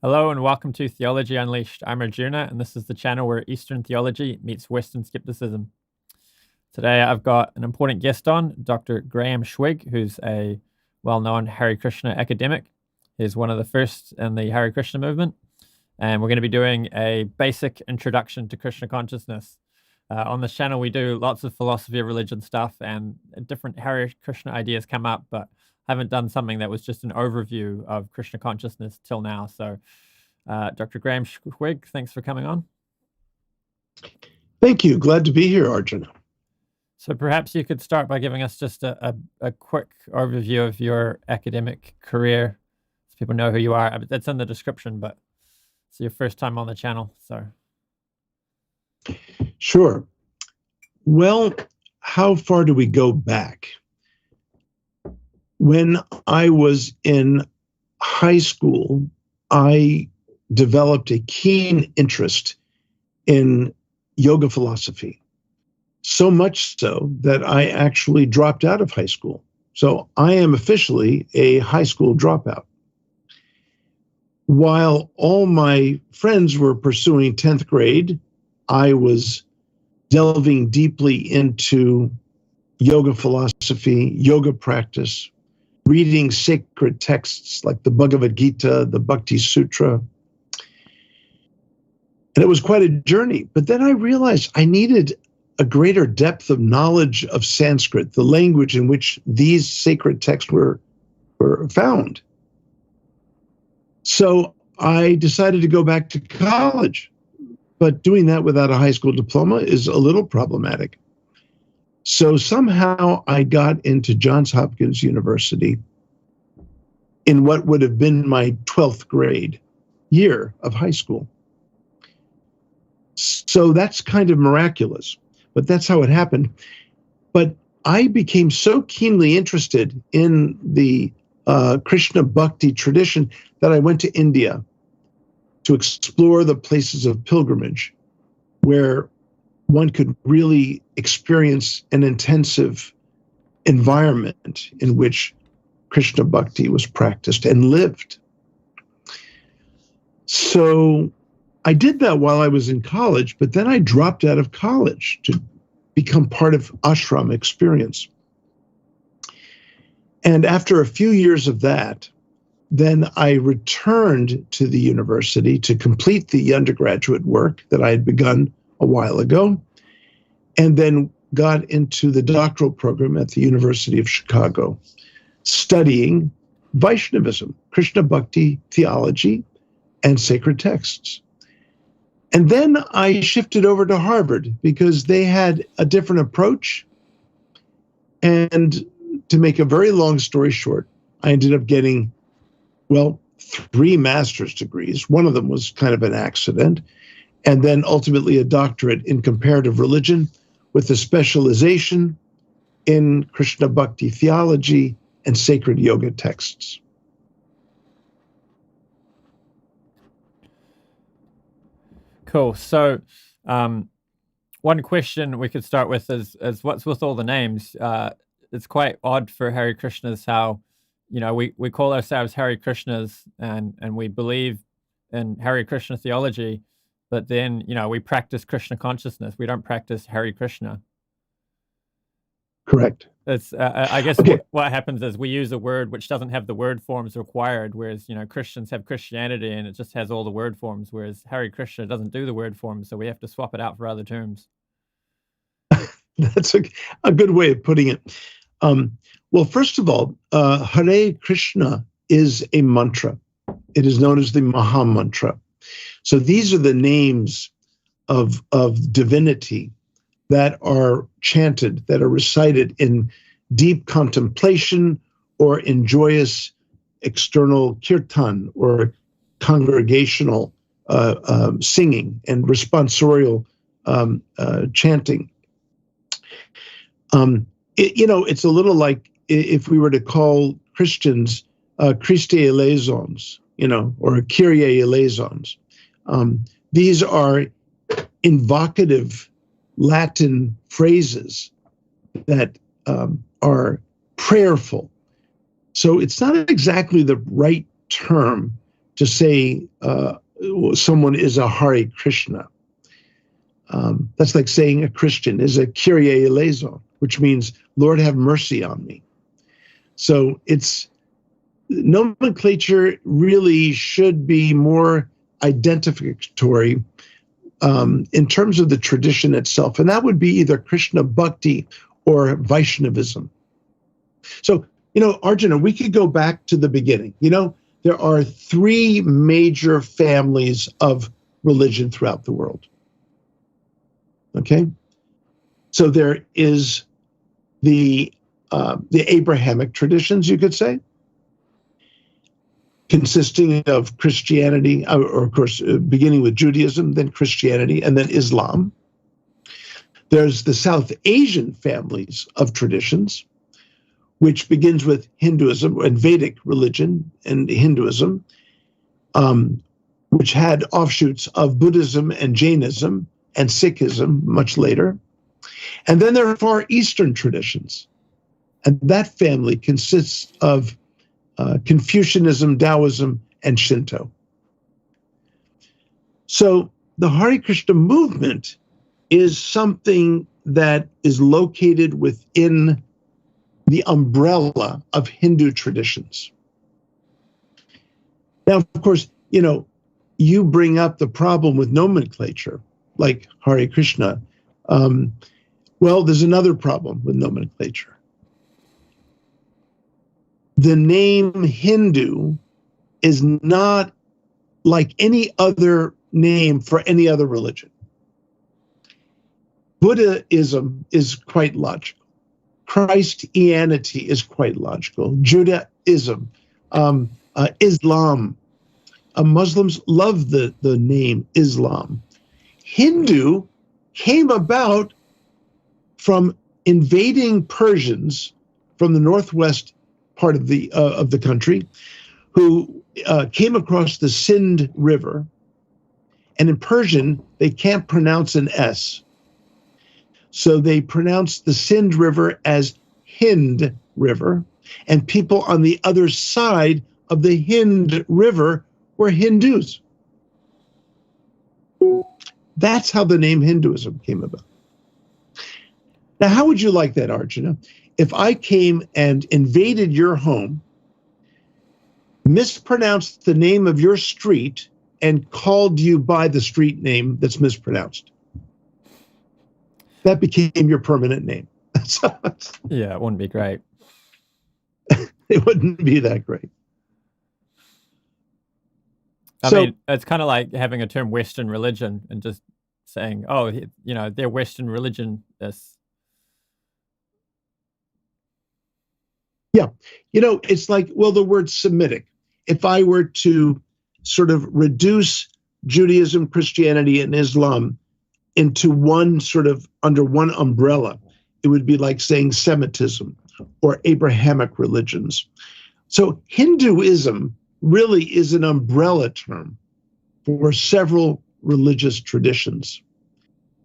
Hello and welcome to Theology Unleashed. I'm Arjuna, and this is the channel where Eastern theology meets Western skepticism. Today I've got an important guest on, Dr. Graham Schwig, who's a well-known Hare Krishna academic. He's one of the first in the Hare Krishna movement, and we're going to be doing a basic introduction to Krishna consciousness. On this channel we do lots of philosophy of religion stuff, and different Hare Krishna ideas come up, but haven't done something that was just an overview of Krishna consciousness till now. So Dr. Graham Schwig, thanks for coming on. Thank you. Glad to be here, Arjuna. So perhaps you could start by giving us just a quick overview of your academic career, so people know who you are. That's in the description, but it's your first time on the channel, so. Sure. Well, how far do we go back? When I was in high school, I developed a keen interest in yoga philosophy, so much so that I actually dropped out of high school. So I am officially a high school dropout. While all my friends were pursuing 10th grade, I was delving deeply into yoga philosophy, yoga practice, reading sacred texts like the Bhagavad Gita, the Bhakti Sutra. And it was quite a journey. But then I realized I needed a greater depth of knowledge of Sanskrit, the language in which these sacred texts were found. So I decided to go back to college. But doing that without a high school diploma is a little problematic. So somehow I got into Johns Hopkins University in what would have been my 12th grade year of high school. So that's kind of miraculous, but that's how it happened. But I became so keenly interested in the Krishna Bhakti tradition that I went to India to explore the places of pilgrimage where one could really experience an intensive environment in which Krishna Bhakti was practiced and lived. So I did that while I was in college, but then I dropped out of college to become part of ashram experience. And after a few years of that, then I returned to the university to complete the undergraduate work that I had begun a while ago, and then got into the doctoral program at the University of Chicago, studying Vaishnavism, Krishna Bhakti theology, and sacred texts. And then I shifted over to Harvard because they had a different approach. And to make a very long story short, I ended up getting, well, 3 master's degrees. One of them was kind of an accident. And then ultimately a doctorate in comparative religion with a specialization in Krishna Bhakti theology and sacred yoga texts. Cool. So one question we could start with is what's with all the names? It's quite odd for Hare Krishnas how, you know, we call ourselves Hare Krishnas and we believe in Hare Krishna theology, but then, you know, we practice Krishna consciousness. We don't practice Hare Krishna. Correct. It's I guess okay. What happens is we use a word which doesn't have the word forms required, whereas, you know, Christians have Christianity and it just has all the word forms, whereas Hare Krishna doesn't do the word forms, so we have to swap it out for other terms. That's a good way of putting it. Well, first of all, Hare Krishna is a mantra. It is known as the Maha Mantra. So these are the names of divinity that are chanted, that are recited in deep contemplation or in joyous external kirtan or congregational singing and responsorial chanting. It's a little like if we were to call Christians Christe eleisons, or Kyrie eleisons. These are invocative Latin phrases that are prayerful. So it's not exactly the right term to say someone is a Hare Krishna. That's like saying a Christian is a Kyrie eleison, which means, Lord, have mercy on me. So it's nomenclature really should be more identificatory in terms of the tradition itself. And that would be either Krishna Bhakti or Vaishnavism. So, Arjuna, we could go back to the beginning. There are three major families of religion throughout the world. Okay? So there is the Abrahamic traditions, you could say, consisting of Christianity, or of course, beginning with Judaism, then Christianity, and then Islam. There's the South Asian families of traditions, which begins with Hinduism and Vedic religion and Hinduism, which had offshoots of Buddhism and Jainism and Sikhism much later. And then there are Far Eastern traditions. And that family consists of Confucianism, Taoism, and Shinto. So the Hare Krishna movement is something that is located within the umbrella of Hindu traditions. Now, of course, you bring up the problem with nomenclature, like Hare Krishna. Well, there's another problem with nomenclature. The name Hindu is not like any other name for any other religion. Buddhism is quite logical. Christianity is quite logical. Judaism, Islam. Muslims love the name Islam. Hindu came about from invading Persians from the northwest part of the country, who came across the Sind River, and in Persian they can't pronounce an S, so they pronounced the Sind River as Hind River, and people on the other side of the Hind River were Hindus. That's how the name Hinduism came about. Now, how would you like that, Arjuna? If I came and invaded your home, mispronounced the name of your street, and called you by the street name that's mispronounced, that became your permanent name. Yeah, it wouldn't be great. It wouldn't be that great. I mean, it's kind of like having a term Western religion and just saying, oh, their Western religion is. Yeah. It's like, well, the word Semitic. If I were to sort of reduce Judaism, Christianity, and Islam into one sort of under one umbrella, it would be like saying Semitism or Abrahamic religions. So Hinduism really is an umbrella term for several religious traditions.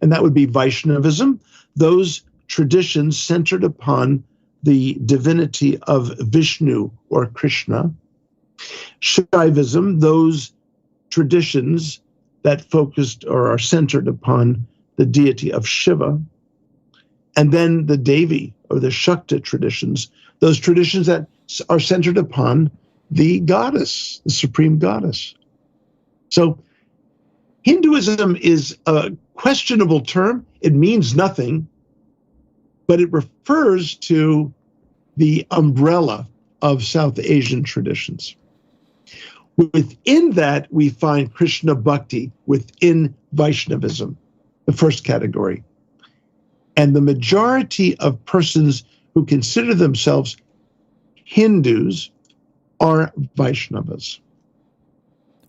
And that would be Vaishnavism, those traditions centered upon the divinity of Vishnu or Krishna. Shaivism, those traditions that focused or are centered upon the deity of Shiva. And then the Devi or the Shakta traditions, those traditions that are centered upon the goddess, the supreme goddess. So Hinduism is a questionable term. It means nothing, but it refers to the umbrella of South Asian traditions. Within that, we find Krishna Bhakti within Vaishnavism, the first category. And the majority of persons who consider themselves Hindus are Vaishnavas.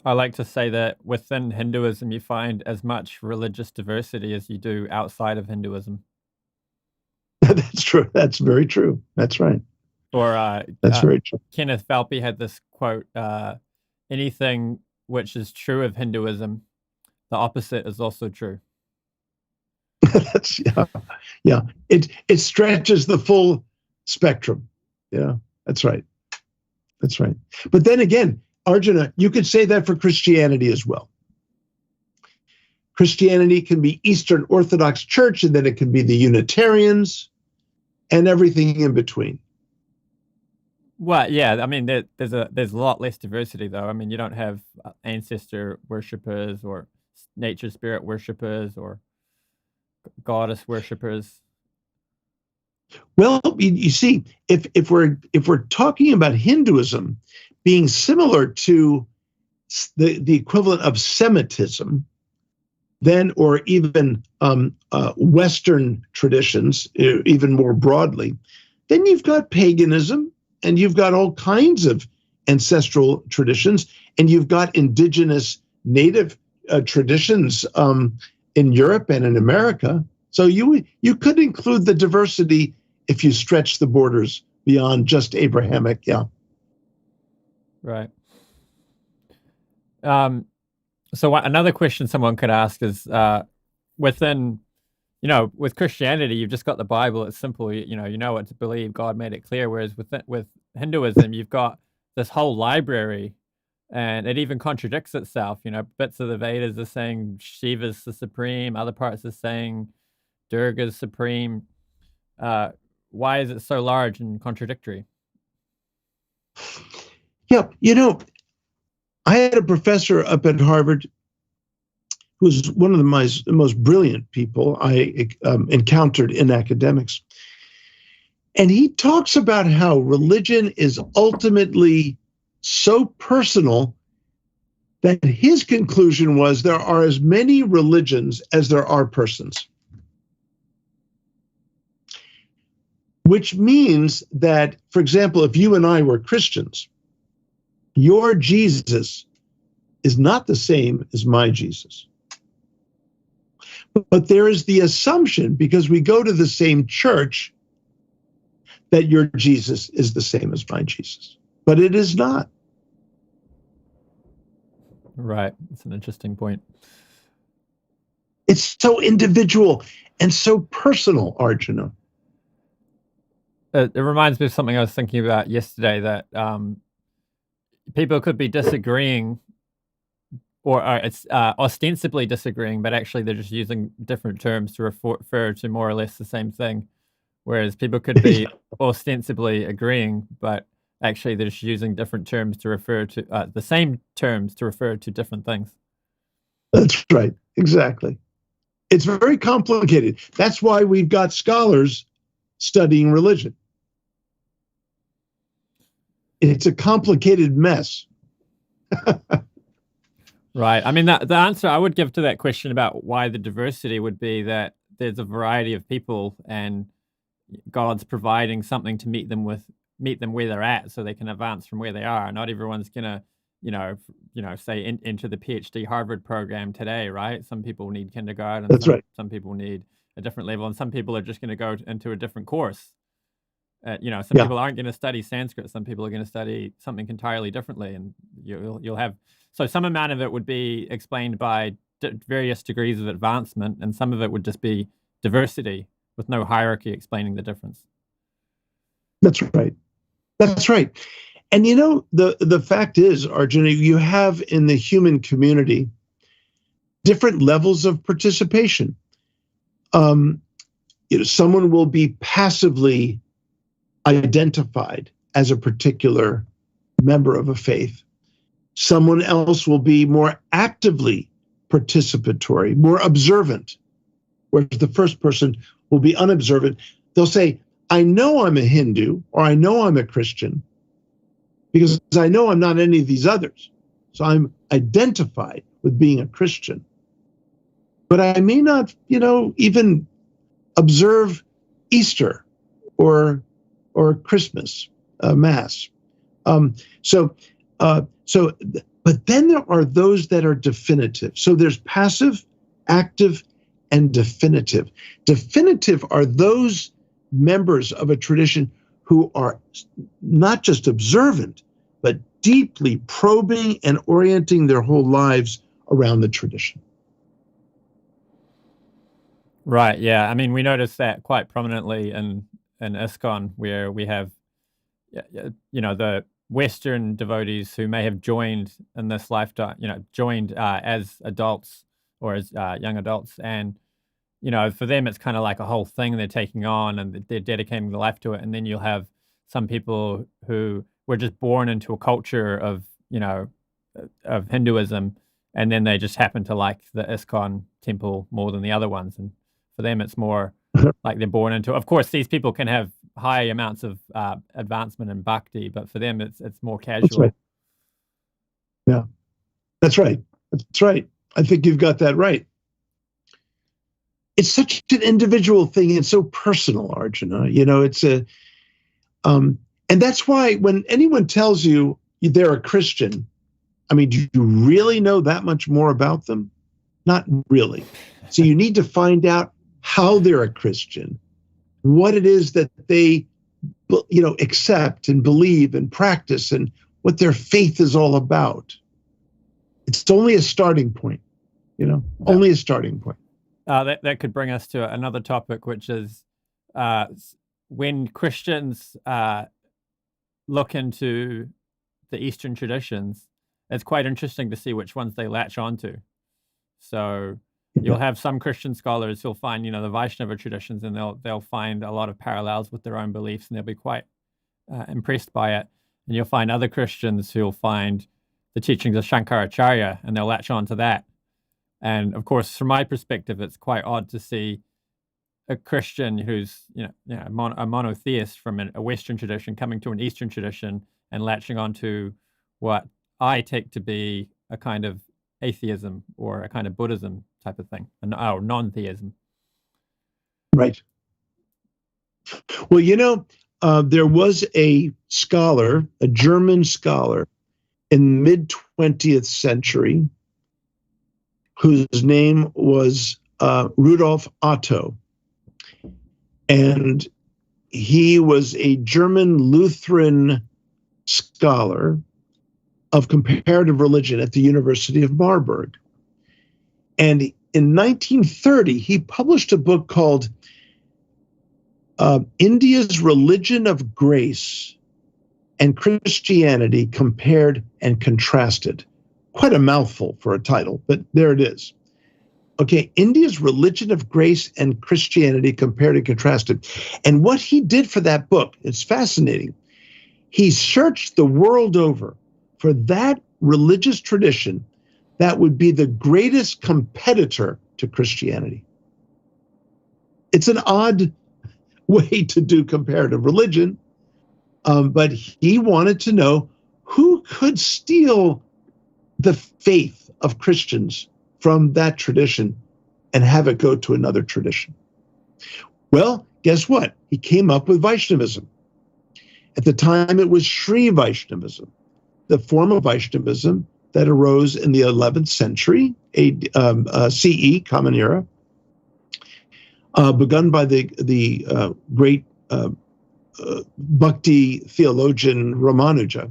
I like to say that within Hinduism, you find as much religious diversity as you do outside of Hinduism. That's true. That's very true. That's right. Or that's very true. Kenneth Valpy had this quote, anything which is true of Hinduism, the opposite is also true. Yeah. It stretches the full spectrum. Yeah, that's right. That's right. But then again, Arjuna, you could say that for Christianity as well. Christianity can be Eastern Orthodox Church, and then it can be the Unitarians and everything in between. Well, yeah, I mean, there's a lot less diversity, though. I mean, you don't have ancestor worshippers or nature spirit worshippers or goddess worshippers. Well, you see, if we're talking about Hinduism being similar to the equivalent of Semitism, then, or even Western traditions, even more broadly, then you've got paganism, and you've got all kinds of ancestral traditions, and you've got indigenous native traditions in Europe and in America. So you could include the diversity if you stretch the borders beyond just Abrahamic, yeah. Right. So another question someone could ask is, within, with Christianity, you've just got the Bible. It's simple. You know what to believe. God made it clear. Whereas with Hinduism, you've got this whole library, and it even contradicts itself. Bits of the Vedas are saying Shiva's the supreme. Other parts are saying Durga's supreme. Why is it so large and contradictory? Yeah, I had a professor up at Harvard who's one of the most brilliant people I encountered in academics. And he talks about how religion is ultimately so personal that his conclusion was there are as many religions as there are persons. Which means that, for example, if you and I were Christians, your Jesus is not the same as my Jesus. But there is the assumption, because we go to the same church, that your Jesus is the same as my Jesus. But it is not. Right. That's an interesting point. It's so individual and so personal, Arjuna. It reminds me of something I was thinking about yesterday, that people could be disagreeing, or it's ostensibly disagreeing, but actually they're just using different terms to refer to more or less the same thing. Whereas people could be ostensibly agreeing, but actually they're just using different terms to refer to the same terms to refer to different things. That's right. Exactly. It's very complicated. That's why we've got scholars studying religion. It's a complicated mess. Right. I mean, the answer I would give to that question about why the diversity would be that there's a variety of people, and God's providing something to meet them where they're at, so they can advance from where they are. Not everyone's gonna, say into the PhD Harvard program today, right? Some people need kindergarten. That's right. Some people need a different level, and some people are just going to go into a different course. Some people aren't going to study Sanskrit. Some people are going to study something entirely differently, and you'll have, so some amount of it would be explained by various degrees of advancement, and some of it would just be diversity with no hierarchy explaining the difference. That's right. That's right. And the fact is, Arjuna, you have in the human community different levels of participation. Someone will be passively identified as a particular member of a faith. Someone else will be more actively participatory, more observant, whereas the first person will be unobservant. They'll say, I know I'm a Hindu, or I know I'm a Christian, because I know I'm not any of these others. So I'm identified with being a Christian. But I may not, even observe Easter or Christmas Mass. But then there are those that are definitive. So there's passive, active, and definitive. Definitive are those members of a tradition who are not just observant, but deeply probing and orienting their whole lives around the tradition. Right. Yeah. I mean, we notice that quite prominently in ISKON, where we have, the Western devotees who may have joined in this lifetime, joined as adults or as young adults, and for them it's kind of like a whole thing they're taking on, and they're dedicating their life to it. And then you'll have some people who were just born into a culture of of Hinduism, and then they just happen to like the ISKCON temple more than the other ones, and for them it's more like they're born into. Of course, these people can have high amounts of advancement in bhakti, but for them it's more casual. That's right. Yeah, that's right. That's right. I think you've got that right. It's such an individual thing. It's so personal, Arjuna. It's and that's why when anyone tells you they're a Christian, I mean, do you really know that much more about them? Not really. So you need to find out how they're a Christian, what it is that they, accept and believe and practice, and what their faith is all about. It's only a starting point, only a starting point. That could bring us to another topic, which is when Christians look into the Eastern traditions, it's quite interesting to see which ones they latch onto. So you'll have some Christian scholars who'll find, the Vaishnava traditions, and they'll find a lot of parallels with their own beliefs, and they'll be quite impressed by it. And you'll find other Christians who'll find the teachings of Shankaracharya, and they'll latch on to that. And of course, from my perspective, it's quite odd to see a Christian who's a monotheist from a Western tradition coming to an Eastern tradition and latching onto what I take to be a kind of atheism or a kind of Buddhism type of thing, or non-theism. Right. Well, there was a scholar, a German scholar in mid-20th century, whose name was Rudolf Otto. And he was a German Lutheran scholar of comparative religion at the University of Marburg. And in 1930, he published a book called India's Religion of Grace and Christianity Compared and Contrasted. Quite a mouthful for a title, but there it is. Okay, India's Religion of Grace and Christianity Compared and Contrasted. And what he did for that book, it's fascinating. He searched the world over for that religious tradition that would be the greatest competitor to Christianity. It's an odd way to do comparative religion, but he wanted to know who could steal the faith of Christians from that tradition and have it go to another tradition. Well, guess what? He came up with Vaishnavism. At the time, it was Sri Vaishnavism, the form of Vaishnavism that arose in the 11th century, CE, Common Era, begun by the great Bhakti theologian Ramanuja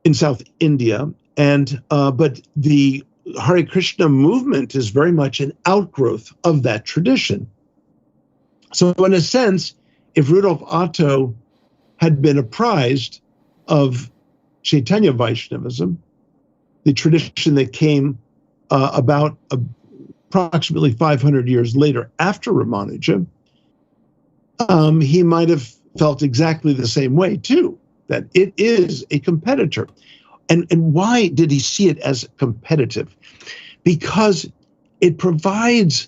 in South India. And but the Hare Krishna movement is very much an outgrowth of that tradition. So in a sense, if Rudolf Otto had been apprised of Chaitanya-Vaishnavism, the tradition that came about approximately 500 years later after Ramanuja, he might have felt exactly the same way too, that it is a competitor. And why did he see it as competitive? Because it provides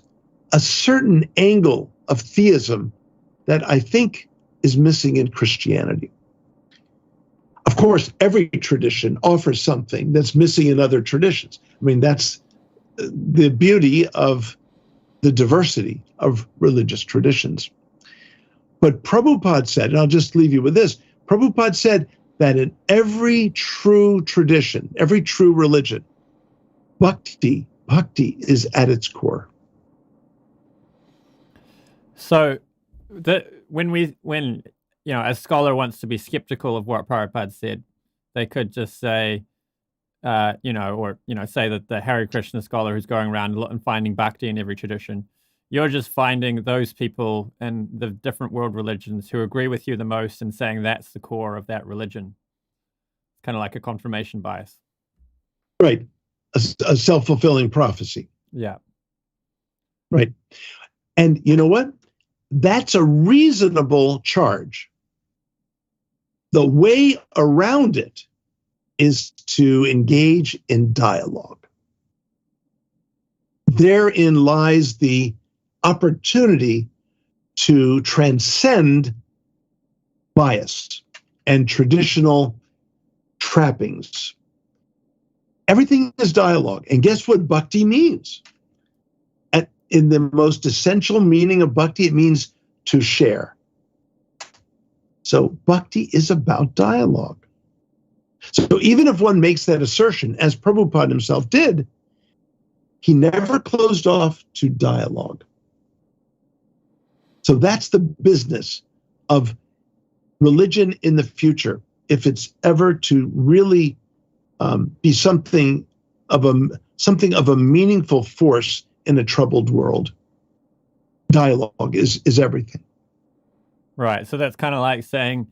a certain angle of theism that I think is missing in Christianity. Of course, every tradition offers something that's missing in other traditions. I mean, that's the beauty of the diversity of religious traditions. But Prabhupada said, and I'll just leave you with this, Prabhupada said that in every true tradition, every true religion, bhakti is at its core. So when a scholar wants to be skeptical of what Prabhupada said, they could just say, say that the Hare Krishna scholar who's going around and finding bhakti in every tradition, you're just finding those people and the different world religions who agree with you the most and saying that's the core of that religion. It's kind of like a confirmation bias. Right. A self-fulfilling prophecy. Yeah. Right. And you know what? That's a reasonable charge. The way around it is to engage in dialogue. Therein lies the opportunity to transcend bias and traditional trappings. Everything is dialogue. And guess what bhakti means? In the most essential meaning of bhakti, it means to share. So bhakti is about dialogue. So even if one makes that assertion, as Prabhupada himself did, he never closed off to dialogue. So that's the business of religion in the future. If it's ever to really be something of a meaningful force in a troubled world, dialogue is everything. Right. So that's kind of like saying,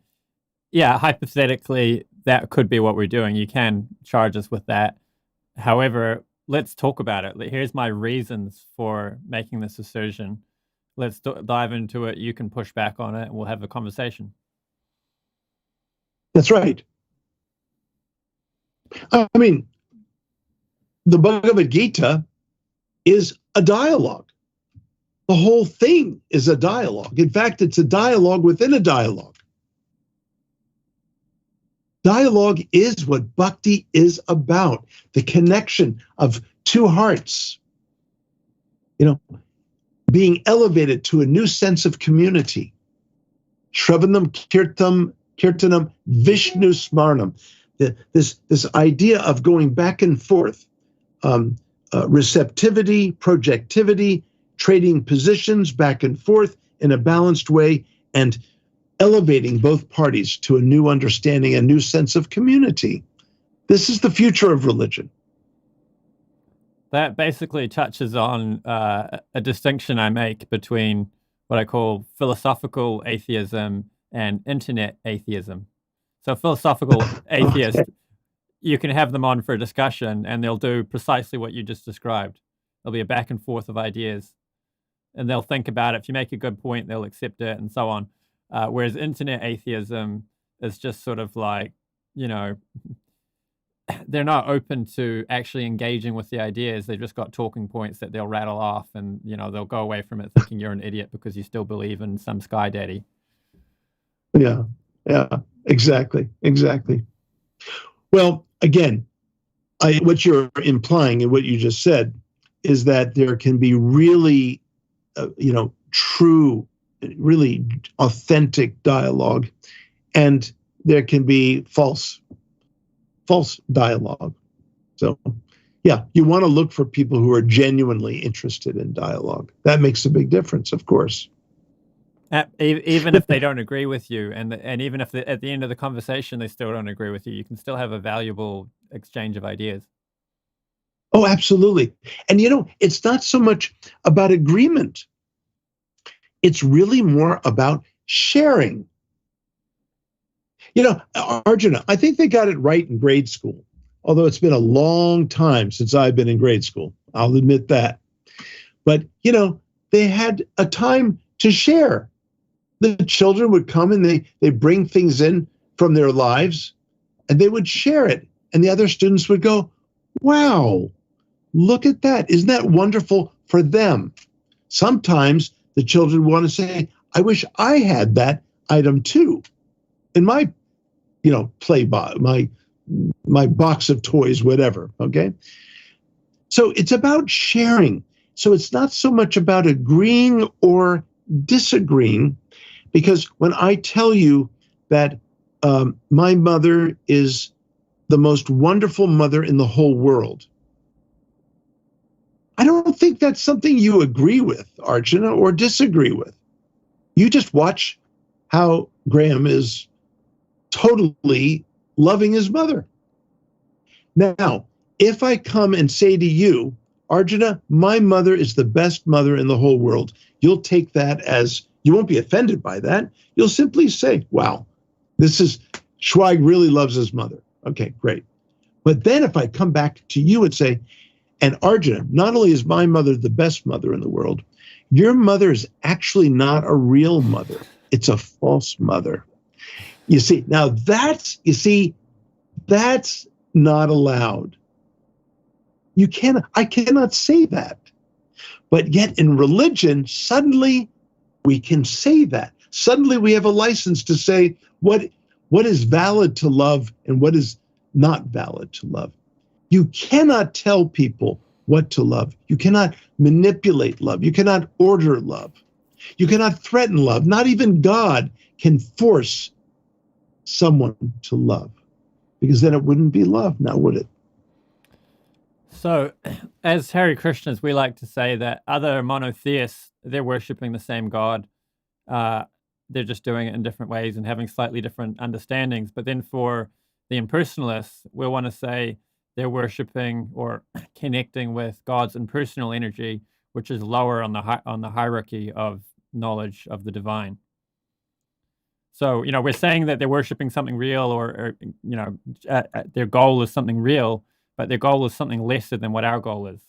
yeah, hypothetically, that could be what we're doing. You can charge us with that. However, let's talk about it. Here's my reasons for making this assertion. Let's dive into it. You can push back on it and we'll have a conversation. That's right. I mean, the Bhagavad Gita is a dialogue. The whole thing is a dialogue. In fact, it's a dialogue within a dialogue. Dialogue is what bhakti is about, the connection of two hearts, being elevated to a new sense of community. Shravanam kirtanam Vishnu smarnam. This idea of going back and forth, receptivity, projectivity, trading positions back and forth in a balanced way, and elevating both parties to a new understanding, a new sense of community. This is the future of religion. That basically touches on a distinction I make between what I call philosophical atheism and internet atheism. So philosophical atheists, you can have them on for a discussion and they'll do precisely what you just described. There'll be a back and forth of ideas and they'll think about it. If you make a good point, they'll accept it and so on. Whereas internet atheism is just sort of like, they're not open to actually engaging with the ideas. They've just got talking points that they'll rattle off and, they'll go away from it thinking you're an idiot because you still believe in some sky daddy. Yeah, exactly. Well, again, what you're implying and what you just said is that there can be really, true, really authentic dialogue, and there can be false dialogue. So, yeah, you want to look for people who are genuinely interested in dialogue. That makes a big difference, of course. Even if they don't agree with you, and even if at the end of the conversation they still don't agree with you, you can still have a valuable exchange of ideas. Oh, absolutely. And it's not so much about agreement. It's really more about sharing. Arjuna, I think they got it right in grade school, although it's been a long time since I've been in grade school. I'll admit that. But, they had a time to share. The children would come and they bring things in from their lives and they would share it. And the other students would go, wow, look at that. Isn't that wonderful for them? Sometimes the children want to say, I wish I had that item too in my, play box, my box of toys, whatever, okay? So it's about sharing. So it's not so much about agreeing or disagreeing, because when I tell you that my mother is the most wonderful mother in the whole world, I don't think that's something you agree with, Arjuna, or disagree with. You just watch how Graham is totally loving his mother. Now, if I come and say to you, Arjuna, my mother is the best mother in the whole world. You'll take that as, you won't be offended by that. You'll simply say, wow, Schweig really loves his mother. Okay, great. But then if I come back to you and say, and Arjuna, not only is my mother the best mother in the world, your mother is actually not a real mother. It's a false mother. You see, now that's not allowed. I cannot say that. But yet in religion, suddenly we can say that. Suddenly we have a license to say what is valid to love and what is not valid to love. You cannot tell people what to love. You cannot manipulate love. You cannot order love. You cannot threaten love. Not even God can force someone to love, because then it wouldn't be love, now would it? So, as Hare Krishnas, we like to say that other monotheists, they're worshipping the same God. They're just doing it in different ways and having slightly different understandings. But then for the impersonalists, we want to say they're worshipping or connecting with God's impersonal energy, which is lower on the hierarchy of knowledge of the divine. So, we're saying that they're worshiping something real, or their goal is something real, but their goal is something lesser than what our goal is.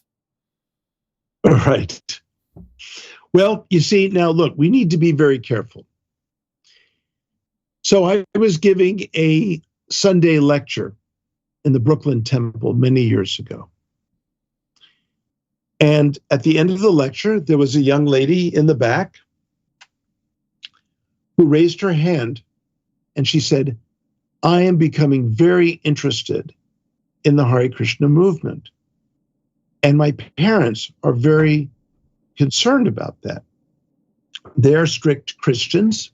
All right. Well, you see, now look, we need to be very careful. So I was giving a Sunday lecture in the Brooklyn Temple many years ago. And at the end of the lecture, there was a young lady in the back who raised her hand, and she said, I am becoming very interested in the Hare Krishna movement. And my parents are very concerned about that. They're strict Christians,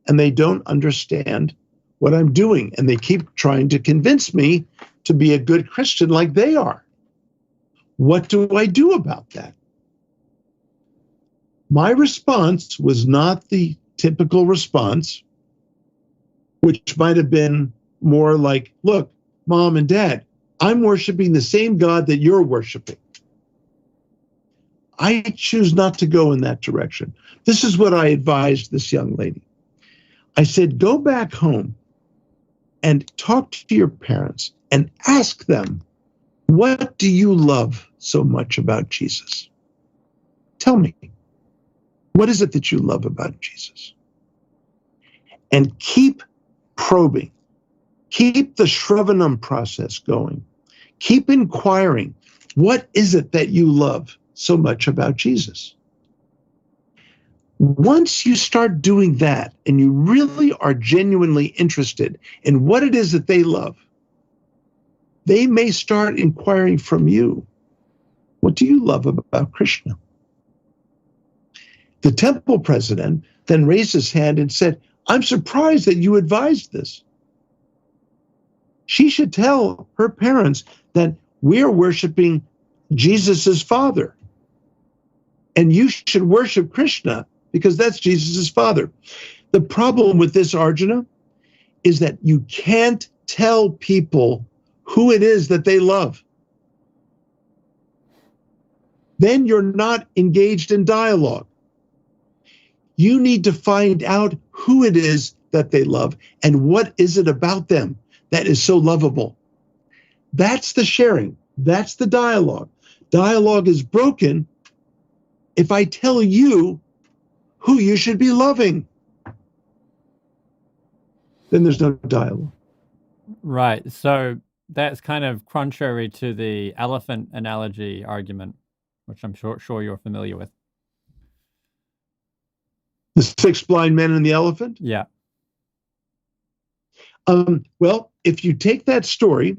and they don't understand what I'm doing. And they keep trying to convince me to be a good Christian like they are. What do I do about that? My response was not the typical response, which might have been more like, look, Mom and Dad, I'm worshiping the same God that you're worshiping. I choose not to go in that direction. This is what I advised this young lady. I said, go back home and talk to your parents and ask them, what do you love so much about Jesus? Tell me, what is it that you love about Jesus? And keep probing. Keep the Shravanam process going. Keep inquiring. What is it that you love so much about Jesus? Once you start doing that and you really are genuinely interested in what it is that they love, they may start inquiring from you, what do you love about Krishna? The temple president then raised his hand and said, I'm surprised that you advised this. She should tell her parents that we're worshiping Jesus's father. And you should worship Krishna because that's Jesus's father. The problem with this, Arjuna, is that you can't tell people who it is that they love. Then you're not engaged in dialogue. You need to find out who it is that they love and what is it about them that is so lovable. That's the sharing. That's the dialogue. Dialogue is broken if I tell you who you should be loving. Then there's no dialogue. Right. So that's kind of contrary to the elephant analogy argument, which I'm sure you're familiar with. The 6 blind men and the elephant? Yeah. Well, if you take that story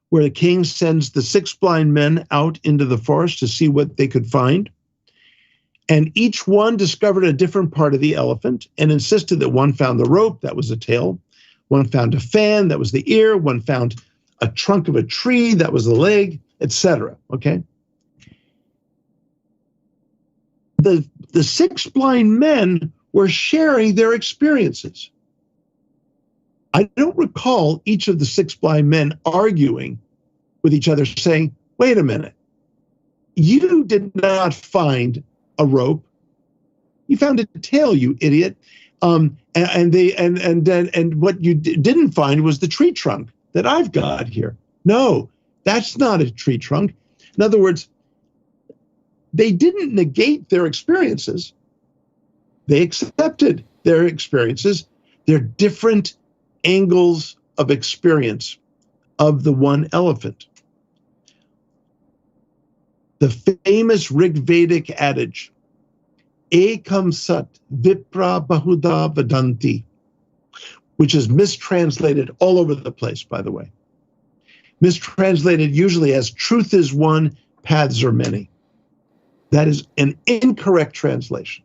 where the king sends the 6 blind men out into the forest to see what they could find, and each one discovered a different part of the elephant and insisted that one found the rope, that was the tail, one found a fan, that was the ear, one found a trunk of a tree, that was the leg, etc. Okay? The 6 blind men were sharing their experiences. I don't recall each of the 6 blind men arguing with each other saying, wait a minute, you did not find a rope. You found a tail, you idiot. And what you didn't find was the tree trunk that I've got here. No, that's not a tree trunk. In other words, they didn't negate their experiences. They accepted their experiences. They're different angles of experience of the one elephant. The famous Rig Vedic adage, Ekam Sat Vipra Bahuda Vadanti, which is mistranslated all over the place, by the way. Mistranslated usually as truth is one, paths are many. That is an incorrect translation.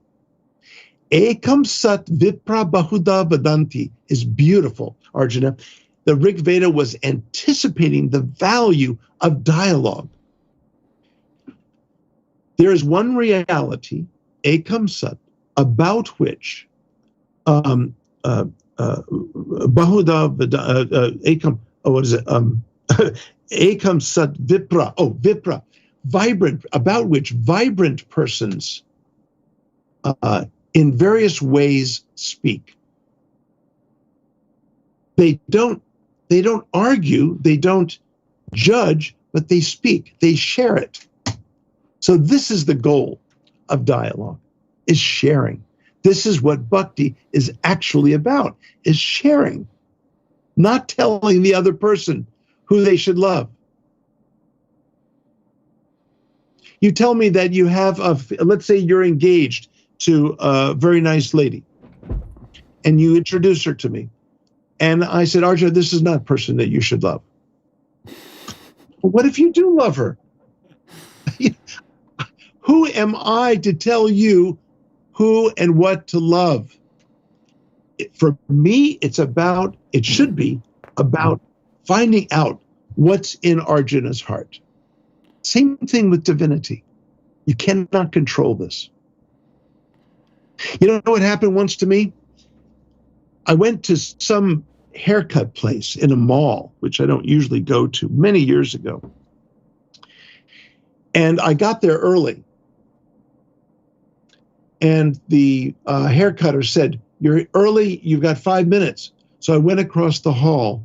Ekam Sat Vipra Bahuda Vadanti is beautiful, Arjuna. The Rig Veda was anticipating the value of dialogue. There is one reality, Ekam Sat, about which Bahuda Ekam, what is it? Ekam Sat Vipra, Vipra, vibrant, about which vibrant persons in various ways speak. They don't argue, they don't judge, but they speak, they share it. So this is the goal of dialogue, is sharing. This is what bhakti is actually about, is sharing, not telling the other person who they should love. You tell me that you have let's say you're engaged to a very nice lady, and you introduce her to me. And I said, Arjuna, this is not a person that you should love. What if you do love her? Who am I to tell you who and what to love? For me, it should be about finding out what's in Arjuna's heart. Same thing with divinity. You cannot control this. You know what happened once to me? I went to some haircut place in a mall, which I don't usually go to, many years ago. And I got there early. And the hair cutter said, you're early, you've got 5 minutes. So I went across the hall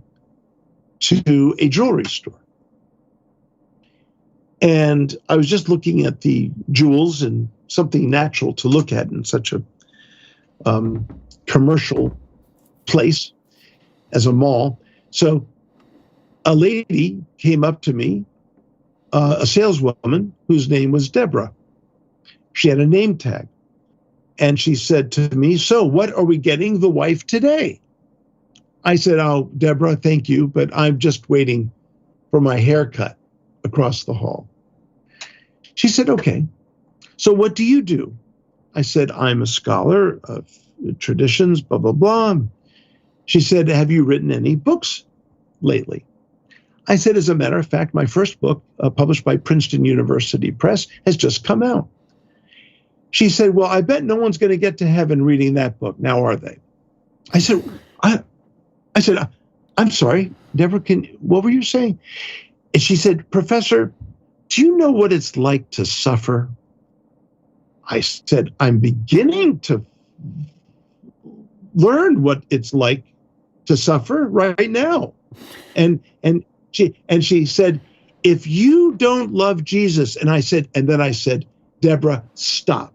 to a jewelry store. And I was just looking at the jewels, and something natural to look at in such a commercial place as a mall. So a lady came up to me, a saleswoman whose name was Deborah. She had a name tag. And she said to me, so what are we getting the wife today? I said, oh, Deborah, thank you, but I'm just waiting for my haircut across the hall. She said, okay, so what do you do? I said, I'm a scholar of traditions, blah, blah, blah. She said, have you written any books lately? I said, as a matter of fact, my first book, published by Princeton University Press, has just come out. She said, well, I bet no one's going to get to heaven reading that book. Now, are they? I said, I'm sorry, Deborah, what were you saying? And she said, Professor, do you know what it's like to suffer? I said, I'm beginning to learn what it's like to suffer right now. And she said, if you don't love Jesus, and then I said, Deborah, stop.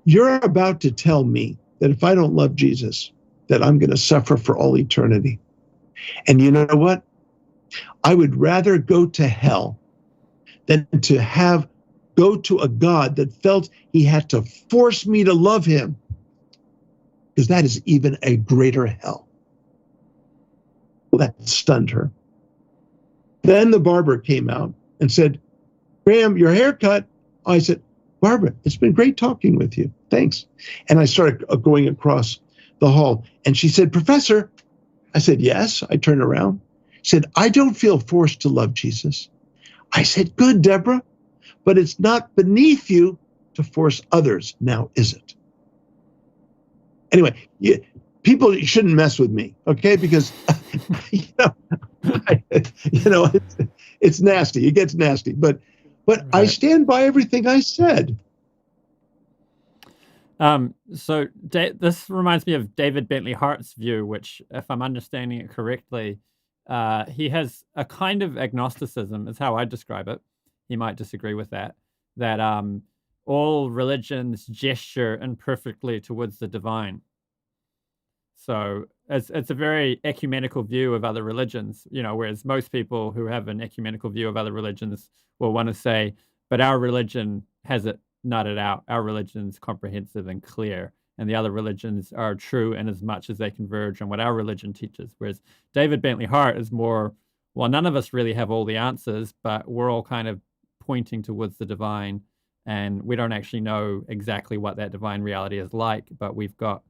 You're about to tell me that if I don't love Jesus, that I'm going to suffer for all eternity. And you know what? I would rather go to hell than to go to a God that felt he had to force me to love him, because that is even a greater hell. Well, that stunned her. Then the barber came out and said, Graham, your haircut. I said, Barbara, it's been great talking with you. Thanks. And I started going across the hall. And she said, Professor, I said, yes. I turned around. She said, I don't feel forced to love Jesus. I said, good, Deborah, but it's not beneath you to force others now, is it? Anyway, people shouldn't mess with me, okay? Because, it's nasty. It gets nasty. But But I stand by everything I said. So this reminds me of David Bentley Hart's view, which, if I'm understanding it correctly, he has a kind of agnosticism, is how I describe it. He might disagree with that, that all religions gesture imperfectly towards the divine. So it's a very ecumenical view of other religions, whereas most people who have an ecumenical view of other religions will want to say, but our religion has it nutted out. Our religion's comprehensive and clear, and the other religions are true in as much as they converge on what our religion teaches. Whereas David Bentley Hart is more, well, none of us really have all the answers, but we're all kind of pointing towards the divine, and we don't actually know exactly what that divine reality is like, but we've got,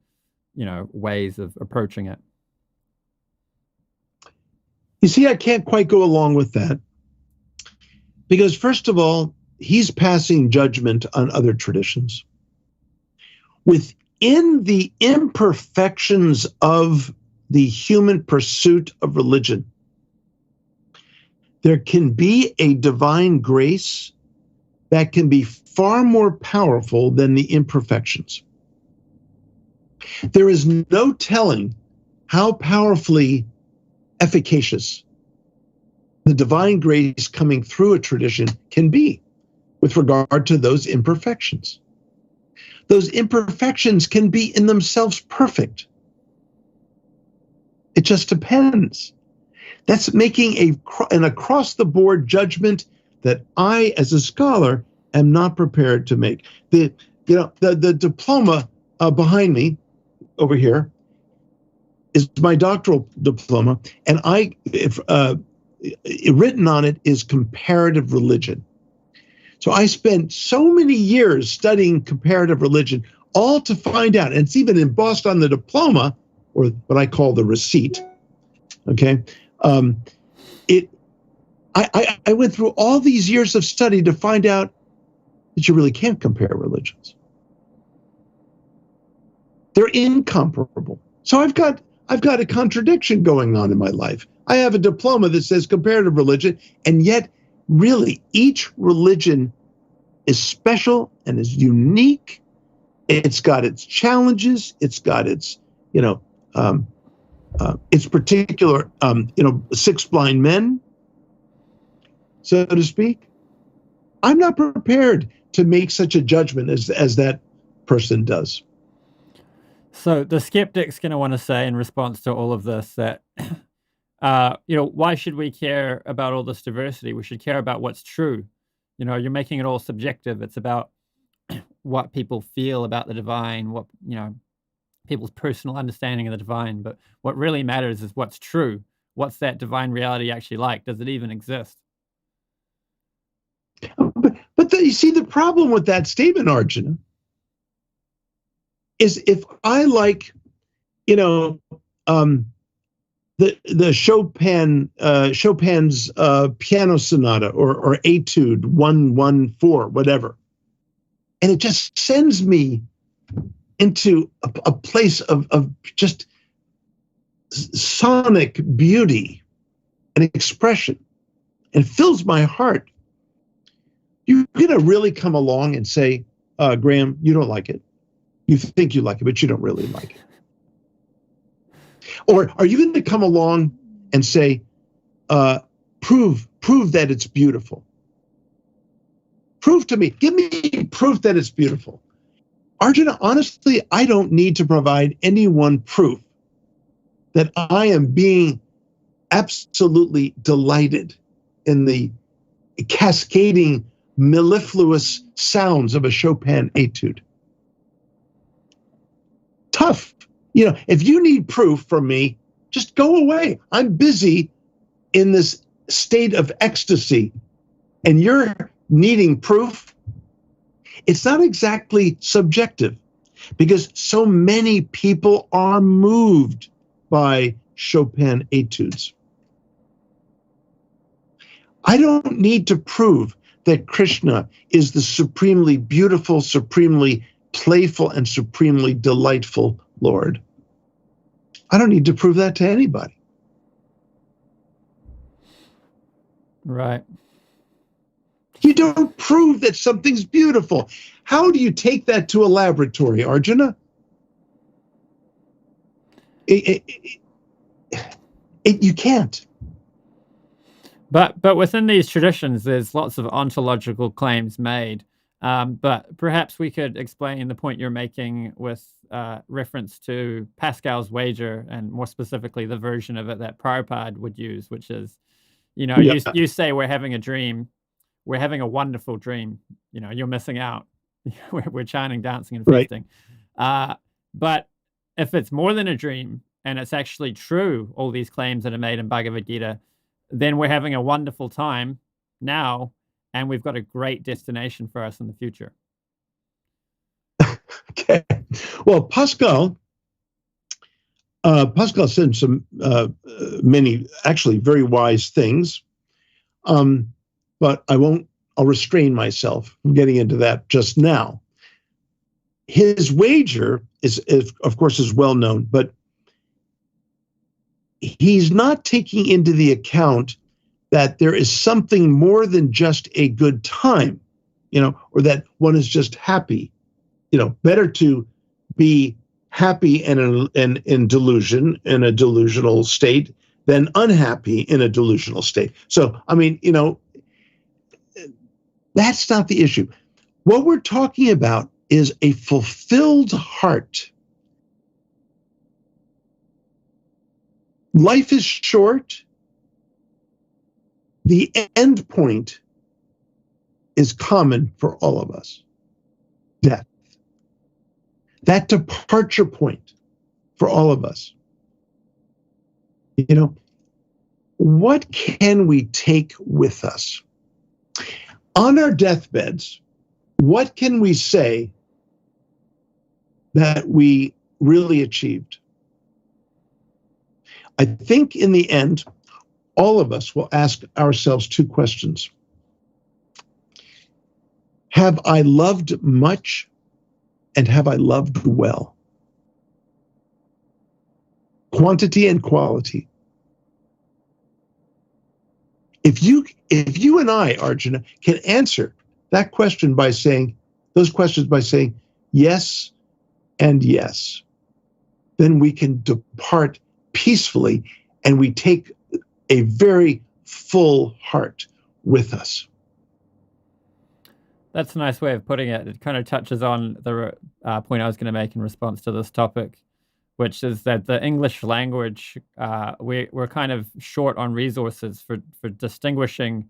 ways of approaching it. You see, I can't quite go along with that. Because first of all, he's passing judgment on other traditions. Within the imperfections of the human pursuit of religion, there can be a divine grace that can be far more powerful than the imperfections. There is no telling how powerfully efficacious the divine grace coming through a tradition can be with regard to those imperfections. Those imperfections can be in themselves perfect. It just depends. That's making an across-the-board judgment that I, as a scholar, am not prepared to make. The diploma behind me over here is my doctoral diploma, and written on it is comparative religion. So I spent so many years studying comparative religion, all to find out, and it's even embossed on the diploma, or what I call the receipt. Okay, I went through all these years of study to find out that you really can't compare religions. They're incomparable. So I've got a contradiction going on in my life. I have a diploma that says comparative religion, and yet really each religion is special and is unique. It's got its challenges. It's got its, its particular, six blind men, so to speak. I'm not prepared to make such a judgment as that person does. So the skeptic's going to want to say in response to all of this that, why should we care about all this diversity? We should care about what's true. You're making it all subjective. It's about what people feel about the divine, what, people's personal understanding of the divine. But what really matters is what's true. What's that divine reality actually like? Does it even exist? But you see, the problem with that statement, Arjuna, is if I like, the Chopin's piano sonata or etude 114, whatever, and it just sends me into a place of just sonic beauty and expression, and fills my heart. You're gonna really come along and say, Graham, you don't like it. You think you like it, but you don't really like it. Or are you going to come along and say, prove that it's beautiful? Prove to me, give me proof that it's beautiful. Arjuna, honestly, I don't need to provide anyone proof that I am being absolutely delighted in the cascading, mellifluous sounds of a Chopin etude. Tough. If you need proof from me, just go away. I'm busy in this state of ecstasy, and you're needing proof. It's not exactly subjective, because so many people are moved by Chopin etudes. I don't need to prove that Krishna is the supremely beautiful, supremely playful, and supremely delightful Lord. I don't need to prove that to anybody. Right. You don't prove that something's beautiful. How do you take that to a laboratory, Arjuna? You can't. But within these traditions, there's lots of ontological claims made. But perhaps we could explain the point you're making with reference to Pascal's wager, and more specifically the version of it that Prabhupada would use, which is, you say we're having a dream, we're having a wonderful dream, you're missing out. we're chanting, dancing, and feasting. Right. But if it's more than a dream, and it's actually true, all these claims that are made in Bhagavad Gita, then we're having a wonderful time now, and we've got a great destination for us in the future. Okay. Well, Pascal said some many actually very wise things, but I'll restrain myself from getting into that just now. His wager is of course, is well known, but he's not taking into the account that there is something more than just a good time, or that one is just happy. Better to be happy and in delusion, in a delusional state, than unhappy in a delusional state. So, that's not the issue. What we're talking about is a fulfilled heart. Life is short. The end point is common for all of us: death. That departure point for all of us. What can we take with us? On our deathbeds, what can we say that we really achieved? I think in the end, all of us will ask ourselves two questions. Have I loved much, and have I loved well? Quantity and quality. If you and I, Arjuna, can answer that question by saying yes and yes, then we can depart peacefully, and we take a very full heart with us. That's a nice way of putting it. It kind of touches on the point I was going to make in response to this topic, which is that the English language, we're kind of short on resources for distinguishing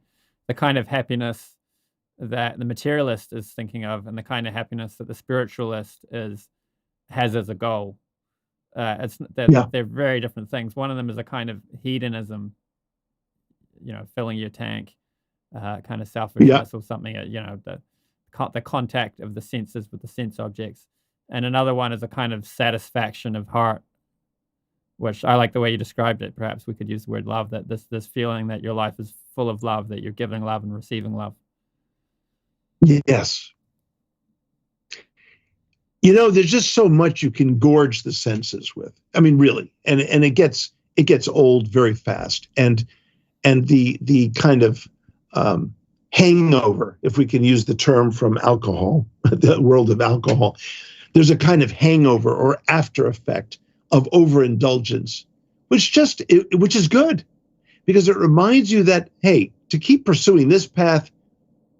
the kind of happiness that the materialist is thinking of and the kind of happiness that the spiritualist has as a goal. They're very different things. One of them is a kind of hedonism, filling your tank, kind of selfishness or something, the contact of the senses with the sense objects. And another one is a kind of satisfaction of heart, which I like the way you described it. Perhaps we could use the word love, that this feeling that your life is full of love, that you're giving love and receiving love. Yes. There's just so much you can gorge the senses with. I mean, really. And it gets old very fast. And the kind of hangover, if we can use the term from alcohol, the world of alcohol, there's a kind of hangover or after effect of overindulgence, which is good, because it reminds you that, hey, to keep pursuing this path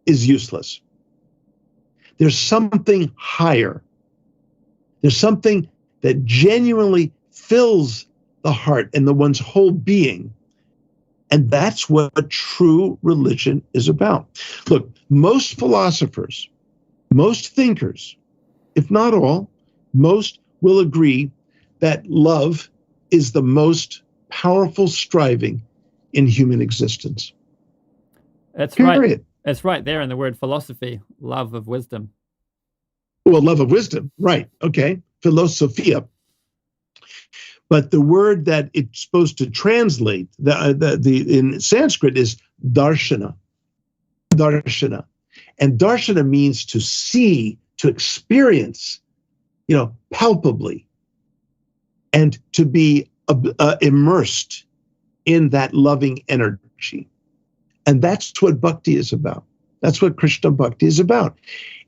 is useless. There's something higher. There's something that genuinely fills the heart and the one's whole being. And that's what true religion is about. Look, most philosophers, most thinkers, if not all, most will agree that love is the most powerful striving in human existence. That's right. It's right there in the word philosophy, love of wisdom. Well, love of wisdom, right? Okay, philosophia. But the word that it's supposed to translate, in Sanskrit, is darshana. Darshana, and darshana means to see, to experience, palpably, and to be immersed in that loving energy. And that's what bhakti is about. That's what Krishna Bhakti is about.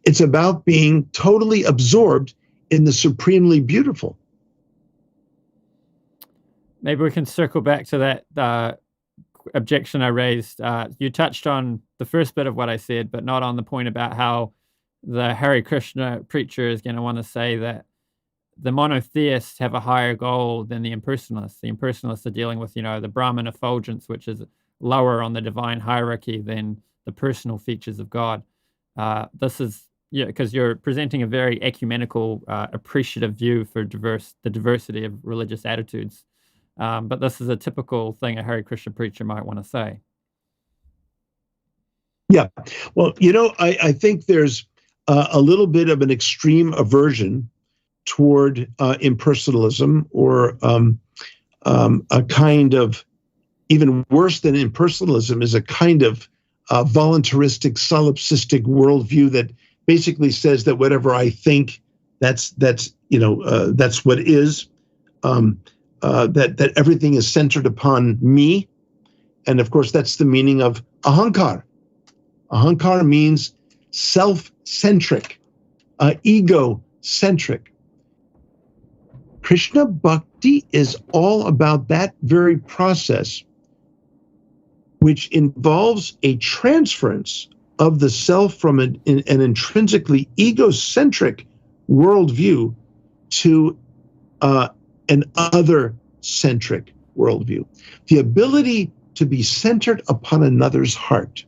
It's about being totally absorbed in the supremely beautiful. Maybe we can circle back to that objection I raised. You touched on the first bit of what I said, but not on the point about how the Hare Krishna preacher is going to want to say that the monotheists have a higher goal than the impersonalists. The impersonalists are dealing with, the Brahman effulgence, which is lower on the divine hierarchy than the personal features of God. This is, because you're presenting a very ecumenical, appreciative view for the diversity of religious attitudes. But this is a typical thing a Hare Krishna preacher might want to say. Yeah. Well, I think there's a little bit of an extreme aversion toward impersonalism, or a kind of, even worse than impersonalism, is a kind of voluntaristic, solipsistic worldview that basically says that whatever I think, that's what is. That everything is centered upon me, and of course that's the meaning of ahankar. Ahankar means self-centric, ego-centric. Krishna Bhakti is all about that very process, which involves a transference of the self from an intrinsically egocentric worldview to an other-centric worldview. The ability to be centered upon another's heart.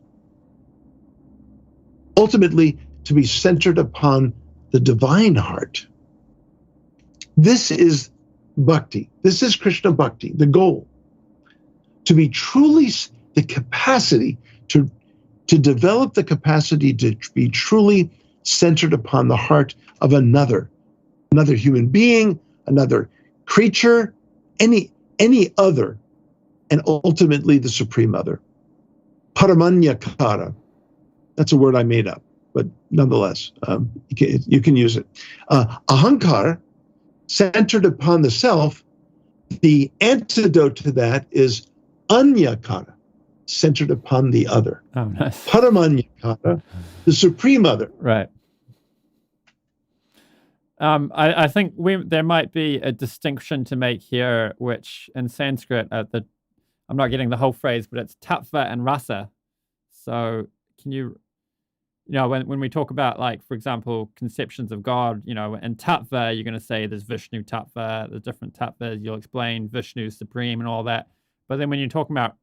Ultimately, to be centered upon the divine heart. This is bhakti. This is Krishna Bhakti, the goal. To be truly, the capacity to develop the capacity to be truly centered upon the heart of another human being, another creature, any other, and ultimately the supreme other. Paramanyakara. That's a word I made up, but nonetheless, you can use it. Ahankar, centered upon the self. The antidote to that is anyakara, centered upon the other. Oh, nice. Paramanyakara, the supreme other. Right. I think there might be a distinction to make here, which in Sanskrit, I'm not getting the whole phrase, but it's tattva and rasa. So can you, when we talk about, like, for example, conceptions of God, in tattva, you're going to say there's Vishnu tattva, there's different tattvas, you'll explain Vishnu supreme and all that. But then when you're talking about,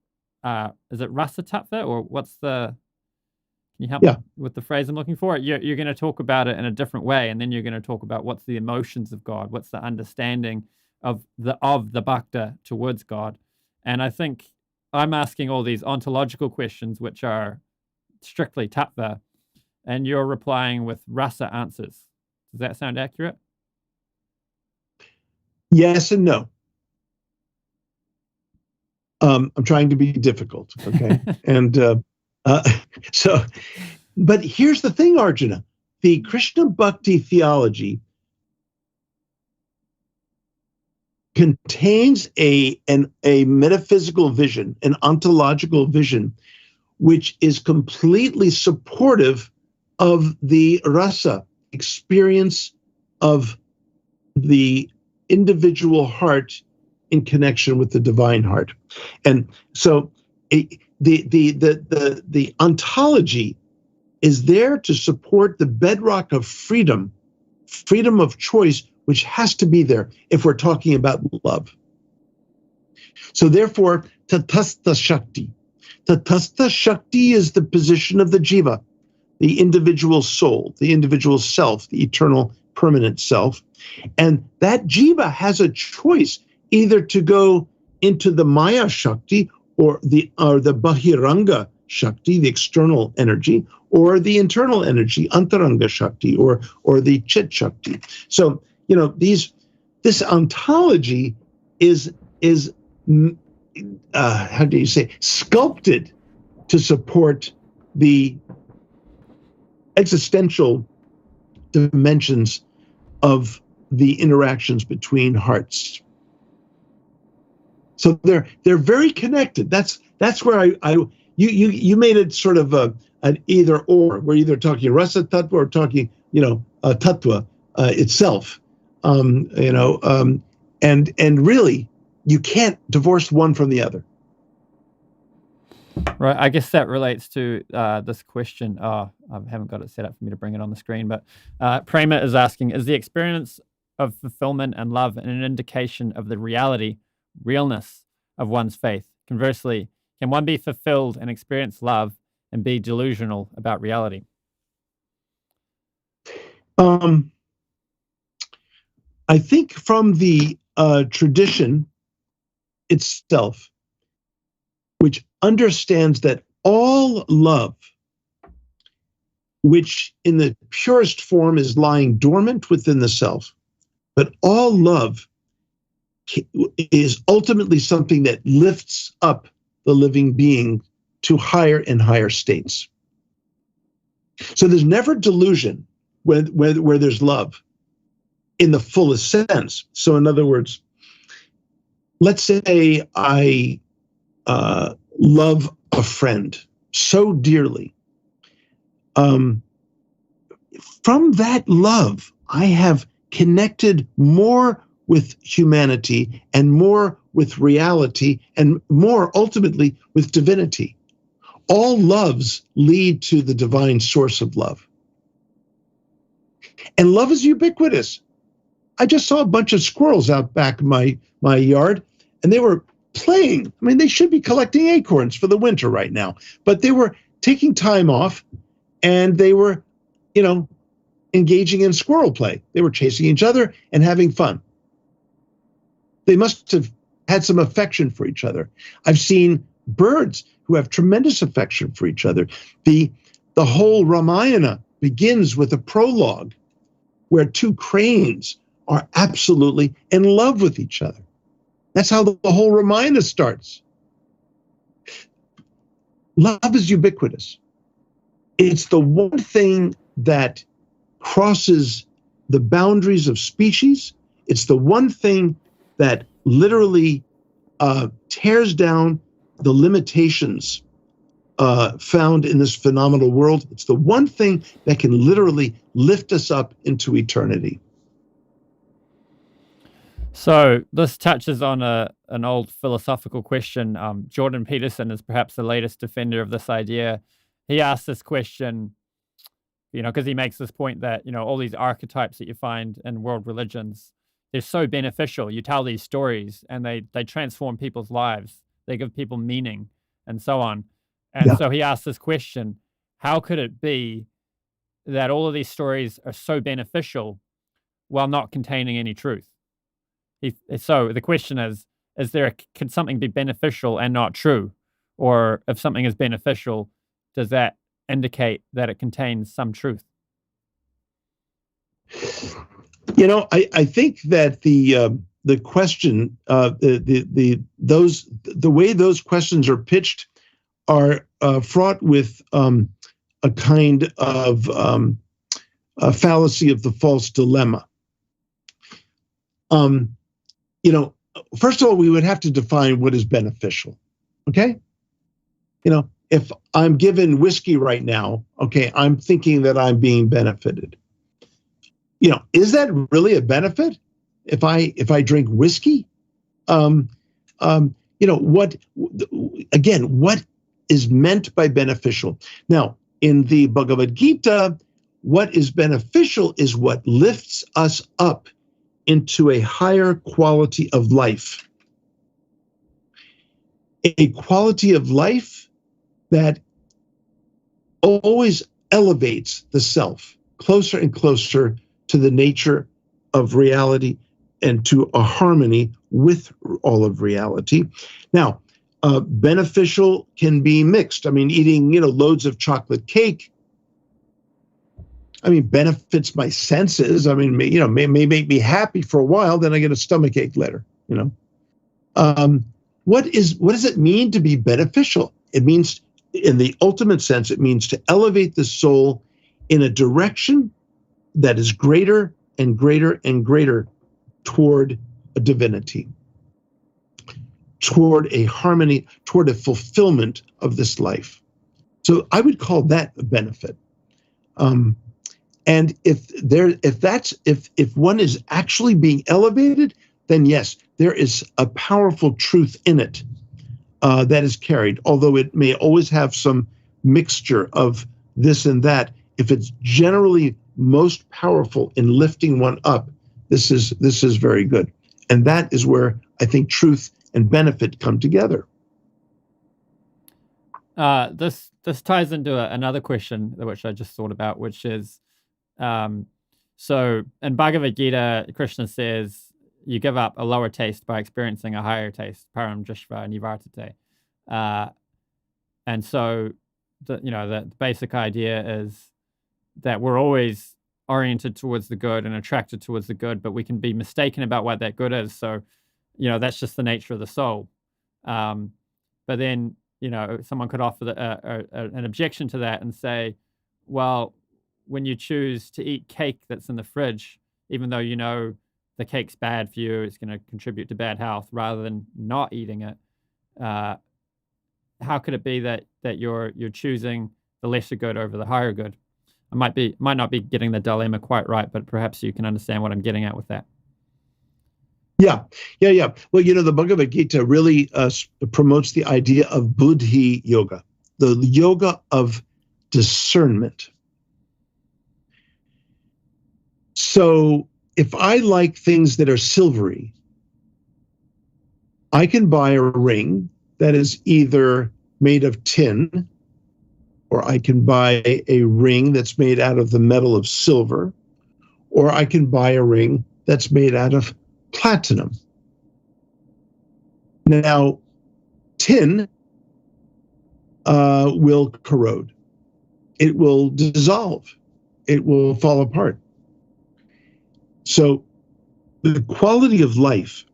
is it rasa tattva, or can you help me with the phrase I'm looking for? You're going to talk about it in a different way, and then you're going to talk about what's the emotions of God, what's the understanding of the bhakta towards God. And I think I'm asking all these ontological questions, which are strictly tattva, and you're replying with rasa answers. Does that sound accurate? Yes and no. I'm trying to be difficult, okay? And but here's the thing, Arjuna. The Krishna Bhakti theology contains a metaphysical vision, an ontological vision, which is completely supportive of the rasa, experience of the individual heart in connection with the divine heart. And so the ontology is there to support the bedrock of freedom of choice, which has to be there if we're talking about love. So therefore, tatastha shakti. Tatastha shakti is the position of the jiva, the individual soul, the individual self, the eternal permanent self. And that jiva has a choice either to go into the maya shakti or the bahiranga shakti, the external energy, or the internal energy, antaranga shakti, or the chit shakti. So, this ontology is how do you say, sculpted to support the existential dimensions of the interactions between hearts. So they're very connected. That's where you made it sort of an either or. We're either talking rasa tattva or talking, tattva itself. And really, you can't divorce one from the other. Right. I guess that relates to this question. I haven't got it set up for me to bring it on the screen, but Prema is asking, is the experience of fulfillment and love an indication of the realness of one's faith? Conversely, can one be fulfilled and experience love and be delusional about reality? I think from the tradition itself, which understands that all love, which in the purest form is lying dormant within the self, but all love is ultimately something that lifts up the living being to higher and higher states. So there's never delusion where there's love in the fullest sense. So in other words, let's say I love a friend so dearly. From that love, I have connected more with humanity and more with reality and more ultimately with divinity. All loves lead to the divine source of love. And love is ubiquitous. I just saw a bunch of squirrels out back of my yard, and they were playing. I mean, they should be collecting acorns for the winter right now, but they were taking time off, and they were, engaging in squirrel play. They were chasing each other and having fun. They must have had some affection for each other. I've seen birds who have tremendous affection for each other. The whole Ramayana begins with a prologue where two cranes are absolutely in love with each other. That's how the whole Ramayana starts. Love is ubiquitous. It's the one thing that crosses the boundaries of species. It's the one thing that literally tears down the limitations found in this phenomenal world. It's the one thing that can literally lift us up into eternity. So this touches on an old philosophical question. Jordan Peterson is perhaps the latest defender of this idea. He asked this question, because he makes this point that, all these archetypes that you find in world religions, they're so beneficial. You tell these stories and they transform people's lives. They give people meaning and so on. And so he asked this question, how could it be that all of these stories are so beneficial while not containing any truth? So the question is can something be beneficial and not true? Or if something is beneficial, does that indicate that it contains some truth? I think that the question, the way those questions are pitched are fraught with a kind of a fallacy of the false dilemma. First of all, we would have to define what is beneficial. Okay? If I'm given whiskey right now, okay, I'm thinking that I'm being benefited. Is that really a benefit? If I drink whiskey, what is meant by beneficial? Now, in the Bhagavad Gita, what is beneficial is what lifts us up into a higher quality of life. A quality of life that always elevates the self closer and closer to the nature of reality and to a harmony with all of reality. Now, beneficial can be mixed. I mean, eating, loads of chocolate cake, benefits my senses. May make me happy for a while, then I get a stomachache later, What does it mean to be beneficial? It means, in the ultimate sense, it means to elevate the soul in a direction that is greater and greater and greater toward a divinity, toward a harmony, toward a fulfillment of this life. So I would call that a benefit. And if one is actually being elevated, then yes, there is a powerful truth in it that is carried, although it may always have some mixture of this and that. If it's generally most powerful in lifting one up, this is very good. And that is where I think truth and benefit come together. This ties into another question which I just thought about, which is, so in Bhagavad Gita, Krishna says you give up a lower taste by experiencing a higher taste, param drishva nivartate. And so, the basic idea is that we're always oriented towards the good and attracted towards the good, but we can be mistaken about what that good is. So, that's just the nature of the soul. But then, someone could offer an objection to that and say, well, when you choose to eat cake that's in the fridge, even though the cake's bad for you, it's going to contribute to bad health, rather than not eating it, how could it be that you're choosing the lesser good over the higher good? I might not be getting the dilemma quite right, but perhaps you can understand what I'm getting at with that. Yeah. Well, the Bhagavad Gita really promotes the idea of buddhi yoga, the yoga of discernment. So if I like things that are silvery, I can buy a ring that is either made of tin, or I can buy a ring that's made out of the metal of silver, or I can buy a ring that's made out of platinum. Now, tin will corrode. It will dissolve. It will fall apart. So the quality of life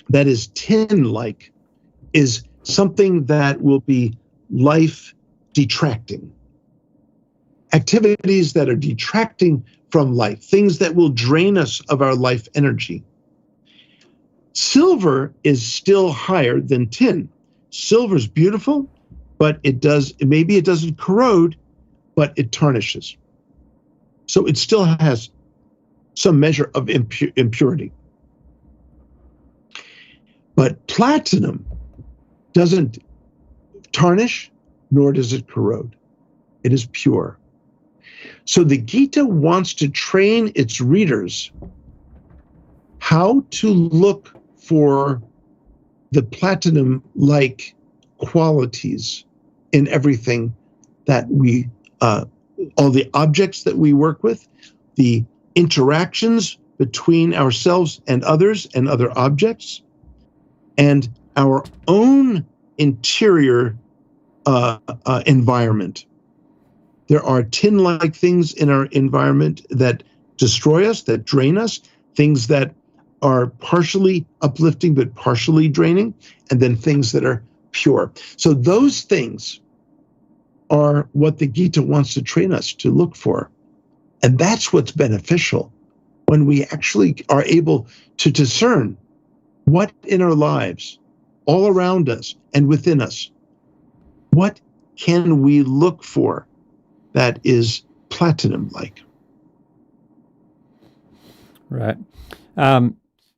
that is tin-like is something that will be life detracting. Activities that are detracting from life, things that will drain us of our life energy. Silver is still higher than tin. Silver is beautiful, but maybe it doesn't corrode, but it tarnishes. So it still has some measure of impurity. But platinum doesn't tarnish, nor does it corrode. It is pure. So the Gita wants to train its readers how to look for the platinum-like qualities in everything that we, all the objects that we work with, the interactions between ourselves and other objects, and our own interior environment. There are tin-like things in our environment that destroy us, that drain us, things that are partially uplifting but partially draining, and then things that are pure. So those things are what the Gita wants to train us to look for. And that's what's beneficial when we actually are able to discern what in our lives, all around us and within us, what can we look for that is platinum-like. Right.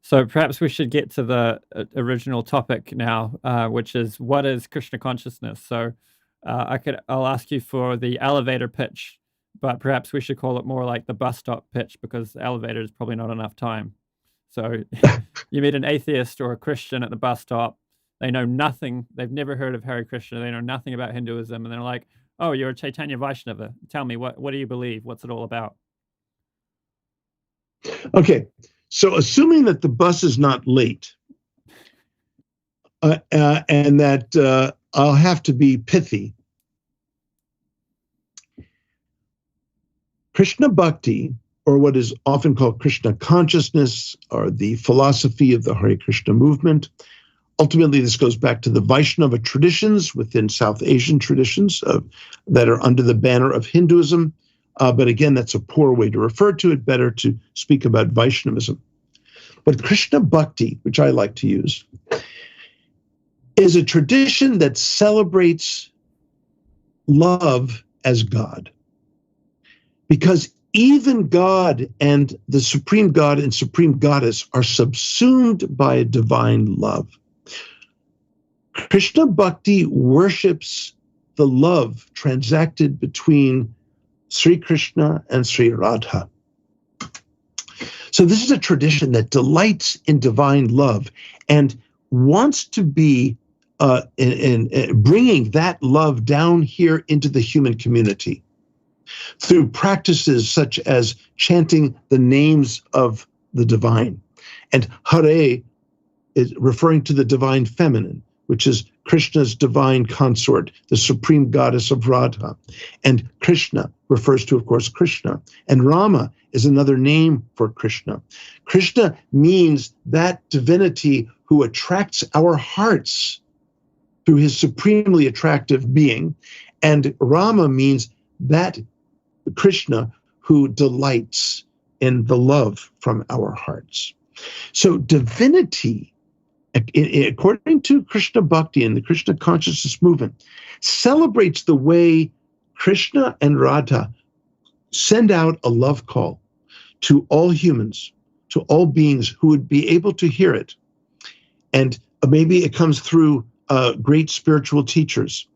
So perhaps we should get to the original topic now, which is, what is Krishna consciousness? So I'll ask you for the elevator pitch, but perhaps we should call it more like the bus stop pitch, because the elevator is probably not enough time. So you meet an atheist or a Christian at the bus stop. They know nothing. They've never heard of Hare Krishna. They know nothing about Hinduism. And they're like, oh, you're a Chaitanya-Vaishnava. Tell me, what do you believe? What's it all about? Okay, so assuming that the bus is not late, and that I'll have to be pithy, Krishna Bhakti, or what is often called Krishna Consciousness, or the philosophy of the Hare Krishna movement. Ultimately, this goes back to the Vaishnava traditions within South Asian traditions that are under the banner of Hinduism. But again, that's a poor way to refer to it. Better to speak about Vaishnavism. But Krishna Bhakti, which I like to use, is a tradition that celebrates love as God. Because even God and the Supreme God and Supreme Goddess are subsumed by a divine love. Krishna Bhakti worships the love transacted between Sri Krishna and Sri Radha. So this is a tradition that delights in divine love and wants to be in bringing that love down here into the human community through practices such as chanting the names of the divine. And Hare is referring to the divine feminine, which is Krishna's divine consort, the supreme goddess of Radha. And Krishna refers to, of course, Krishna. And Rama is another name for Krishna. Krishna means that divinity who attracts our hearts through his supremely attractive being. And Rama means that Krishna who delights in the love from our hearts. So divinity, according to Krishna Bhakti and the Krishna Consciousness movement, celebrates the way Krishna and Radha send out a love call to all humans, to all beings who would be able to hear it. And maybe it comes through great spiritual teachers,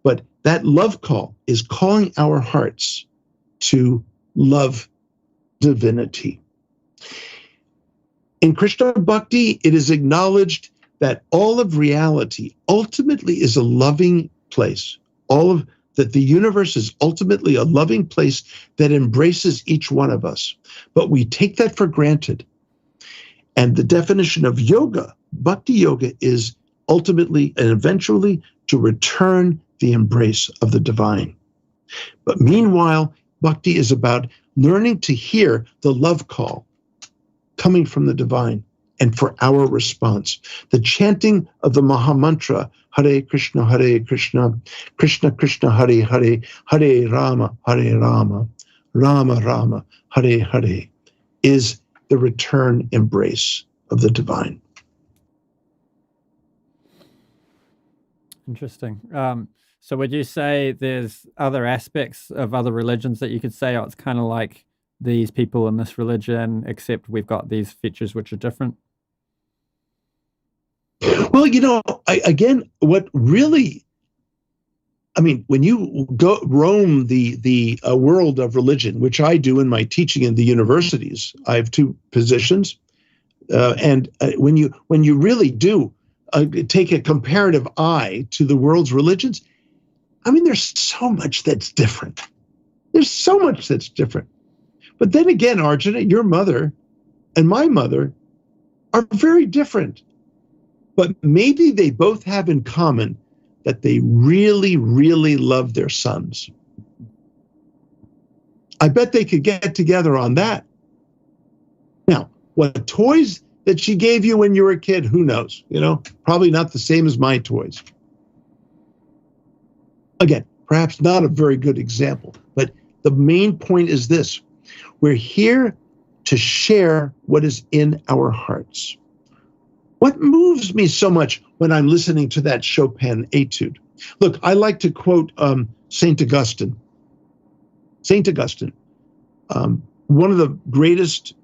but that love call is calling our hearts to love divinity. In Krishna Bhakti, it is acknowledged that all of reality ultimately is a loving place. That the universe is ultimately a loving place that embraces each one of us. But we take that for granted. And the definition of yoga, Bhakti yoga, is ultimately and eventually to return the embrace of the divine. But meanwhile, Bhakti is about learning to hear the love call coming from the divine and for our response. The chanting of the Mahamantra, Hare Krishna, Krishna Krishna, Hare Hare, Hare Rama, Rama Rama, Hare Hare, is the return embrace of the divine. Interesting. So would you say there's other aspects of other religions that you could say, oh, it's kind of like these people in this religion, except we've got these features which are different? Well, when you go roam the world of religion, which I do in my teaching in the universities, I have two positions, and when you really do take a comparative eye to the world's religions, there's so much that's different. There's so much that's different. But then again, Arjuna, your mother and my mother are very different. But maybe they both have in common that they really, really love their sons. I bet they could get together on that. Now, what toys that she gave you when you were a kid, who knows? Probably not the same as my toys. Again, perhaps not a very good example, but the main point is this. We're here to share what is in our hearts. What moves me so much when I'm listening to that Chopin etude? Look, I like to quote St. Augustine. St. Augustine, one of the greatest,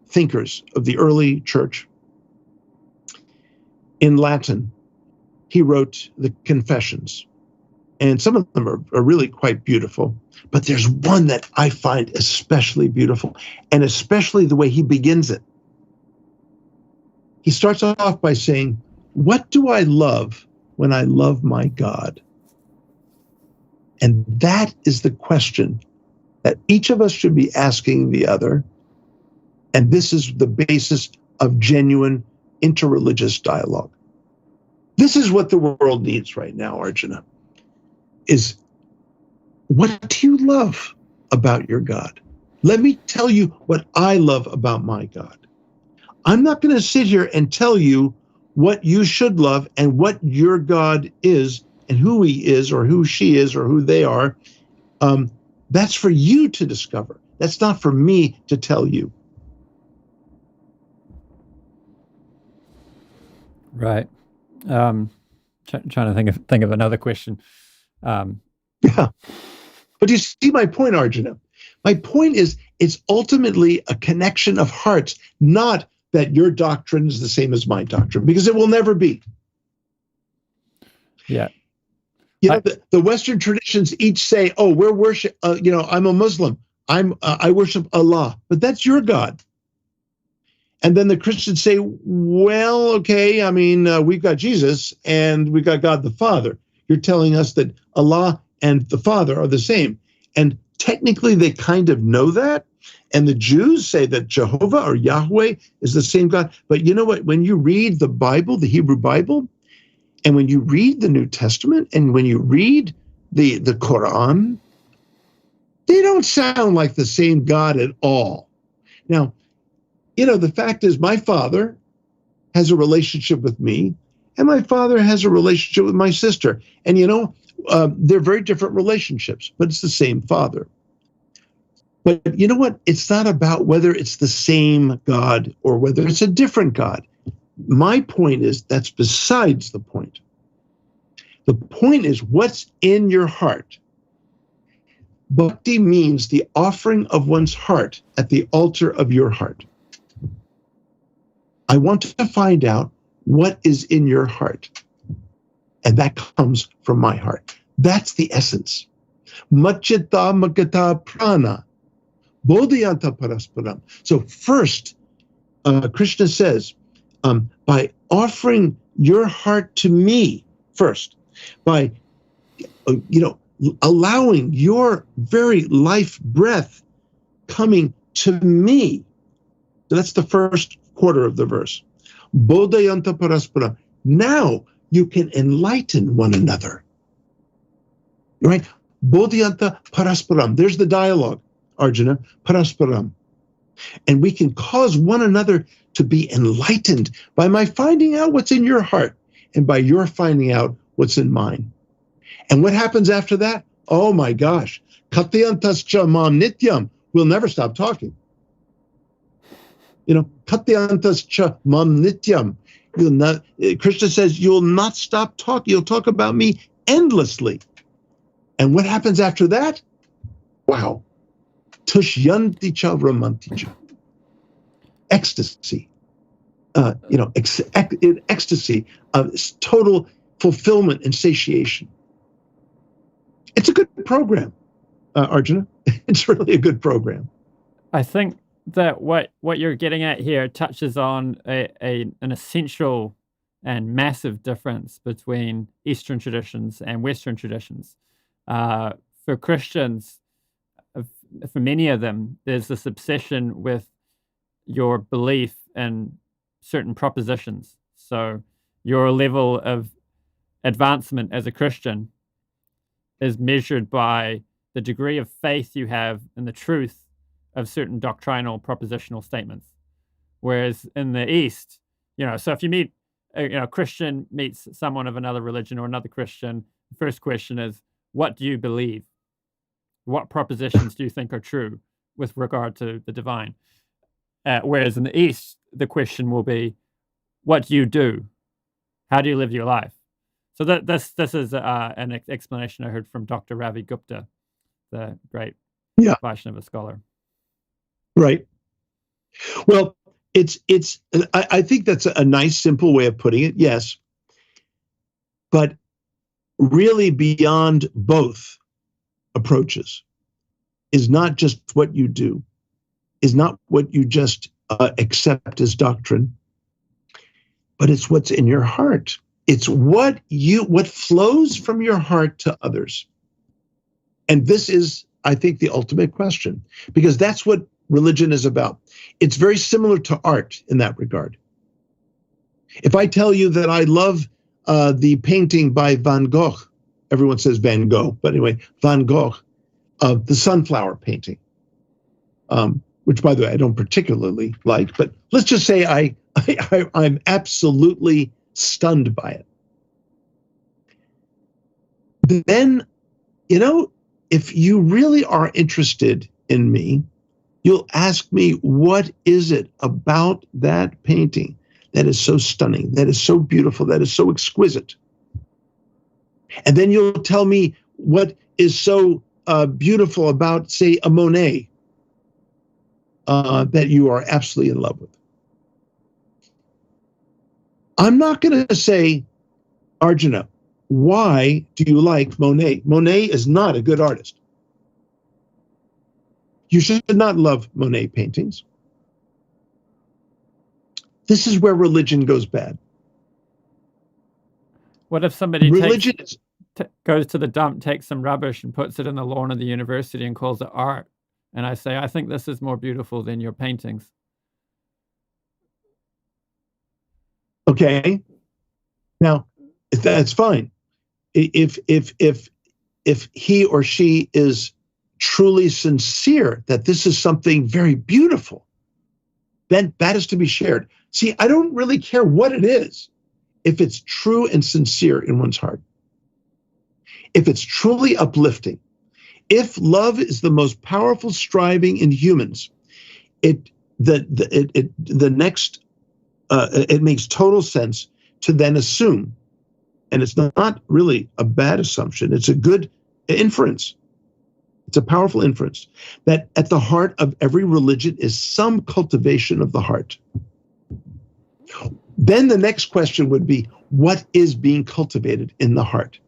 thinkers of the early church. In Latin, he wrote the Confessions. And some of them are really quite beautiful. But there's one that I find especially beautiful, and especially the way he begins it. He starts off by saying, what do I love when I love my God? And that is the question that each of us should be asking the other. And this is the basis of genuine interreligious dialogue. This is what the world needs right now, Arjuna, is what do you love about your God? Let me tell you what I love about my God. I'm not going to sit here and tell you what you should love and what your God is and who he is or who she is or who they are. That's for you to discover. That's not for me to tell you. Right. Trying to think of another question. Yeah. But you see my point, Arjuna. My point is it's ultimately a connection of hearts, not that your doctrine is the same as my doctrine, because it will never be. Yeah. The Western traditions each say, "Oh, we're worship. I'm a Muslim. I worship Allah," but that's your God. And then the Christians say, "Well, okay. I mean, we've got Jesus and we've got God the Father. You're telling us that Allah and the Father are the same." And technically, they kind of know that. And the Jews say that Jehovah or Yahweh is the same God. But you know what? When you read the Bible, the Hebrew Bible, and when you read the New Testament, and when you read the Quran, they don't sound like the same God at all. Now, the fact is my father has a relationship with me, and my father has a relationship with my sister. And, they're very different relationships, but it's the same father. But you know what? It's not about whether it's the same God or whether it's a different God. My point is that's besides the point. The point is what's in your heart. Bhakti means the offering of one's heart at the altar of your heart. I want to find out what is in your heart. And that comes from my heart. That's the essence. Machita magata prana. Bodhyanta parasparam. So first, Krishna says, by offering your heart to me first, by allowing your very life breath coming to me. So that's the first quarter of the verse. Bodhyanta parasparam. Now you can enlighten one another. Right? Bodhyanta parasparam. There's the dialogue, Arjuna, parasparam. And we can cause one another to be enlightened by my finding out what's in your heart and by your finding out what's in mine. And what happens after that? Oh my gosh. Katyantascha mam nityam. We'll never stop talking. Katyantascha mam nityam. Krishna says, you'll not stop talking. You'll talk about me endlessly. And what happens after that? Wow. Tushyanticha ramanticha. Ecstasy. Ecstasy of total fulfillment and satiation. It's a good program, Arjuna. It's really a good program. I think that what you're getting at here touches on an essential and massive difference between Eastern traditions and Western traditions. For Christians, for many of them, there's this obsession with your belief in certain propositions. So your level of advancement as a Christian is measured by the degree of faith you have in the truth of certain doctrinal propositional statements. Whereas in the East, so if you meet, a Christian meets someone of another religion or another Christian, the first question is, what do you believe? What propositions do you think are true with regard to the divine? Whereas in the East, the question will be, what do you do? How do you live your life? So this is an explanation I heard from Dr. Ravi Gupta, the great Vaishnava scholar. Right. Well, I think that's a nice, simple way of putting it. Yes. But really beyond both approaches is not just what you do, is not what you just accept as doctrine, but it's what's in your heart. It's what flows from your heart to others. And this is, I think, the ultimate question, because that's what religion is about. It's very similar to art in that regard. If I tell you that I love the painting by Van Gogh, everyone says Van Gogh, but anyway, Van Gogh, the sunflower painting, which, by the way, I don't particularly like, but let's just say I'm absolutely stunned by it. Then, if you really are interested in me, you'll ask me, what is it about that painting that is so stunning, that is so beautiful, that is so exquisite? And then you'll tell me what is so beautiful about, say, a Monet that you are absolutely in love with? I'm not going to say, Arjuna, why do you like Monet? Monet is not a good artist. You should not love Monet paintings. This is where religion goes bad. What if somebody Religion goes to the dump, takes some rubbish and puts it in the lawn of the university and calls it art? And I say, I think this is more beautiful than your paintings. Okay. Now, that's fine. If he or she is truly sincere that this is something very beautiful, then that is to be shared. See, I don't really care what it is, if it's true and sincere in one's heart. If it's truly uplifting, if love is the most powerful striving in humans, it makes total sense to then assume, and it's not really a bad assumption, it's a good inference. It's a powerful inference that at the heart of every religion is some cultivation of the heart. Then the next question would be, what is being cultivated in the heart?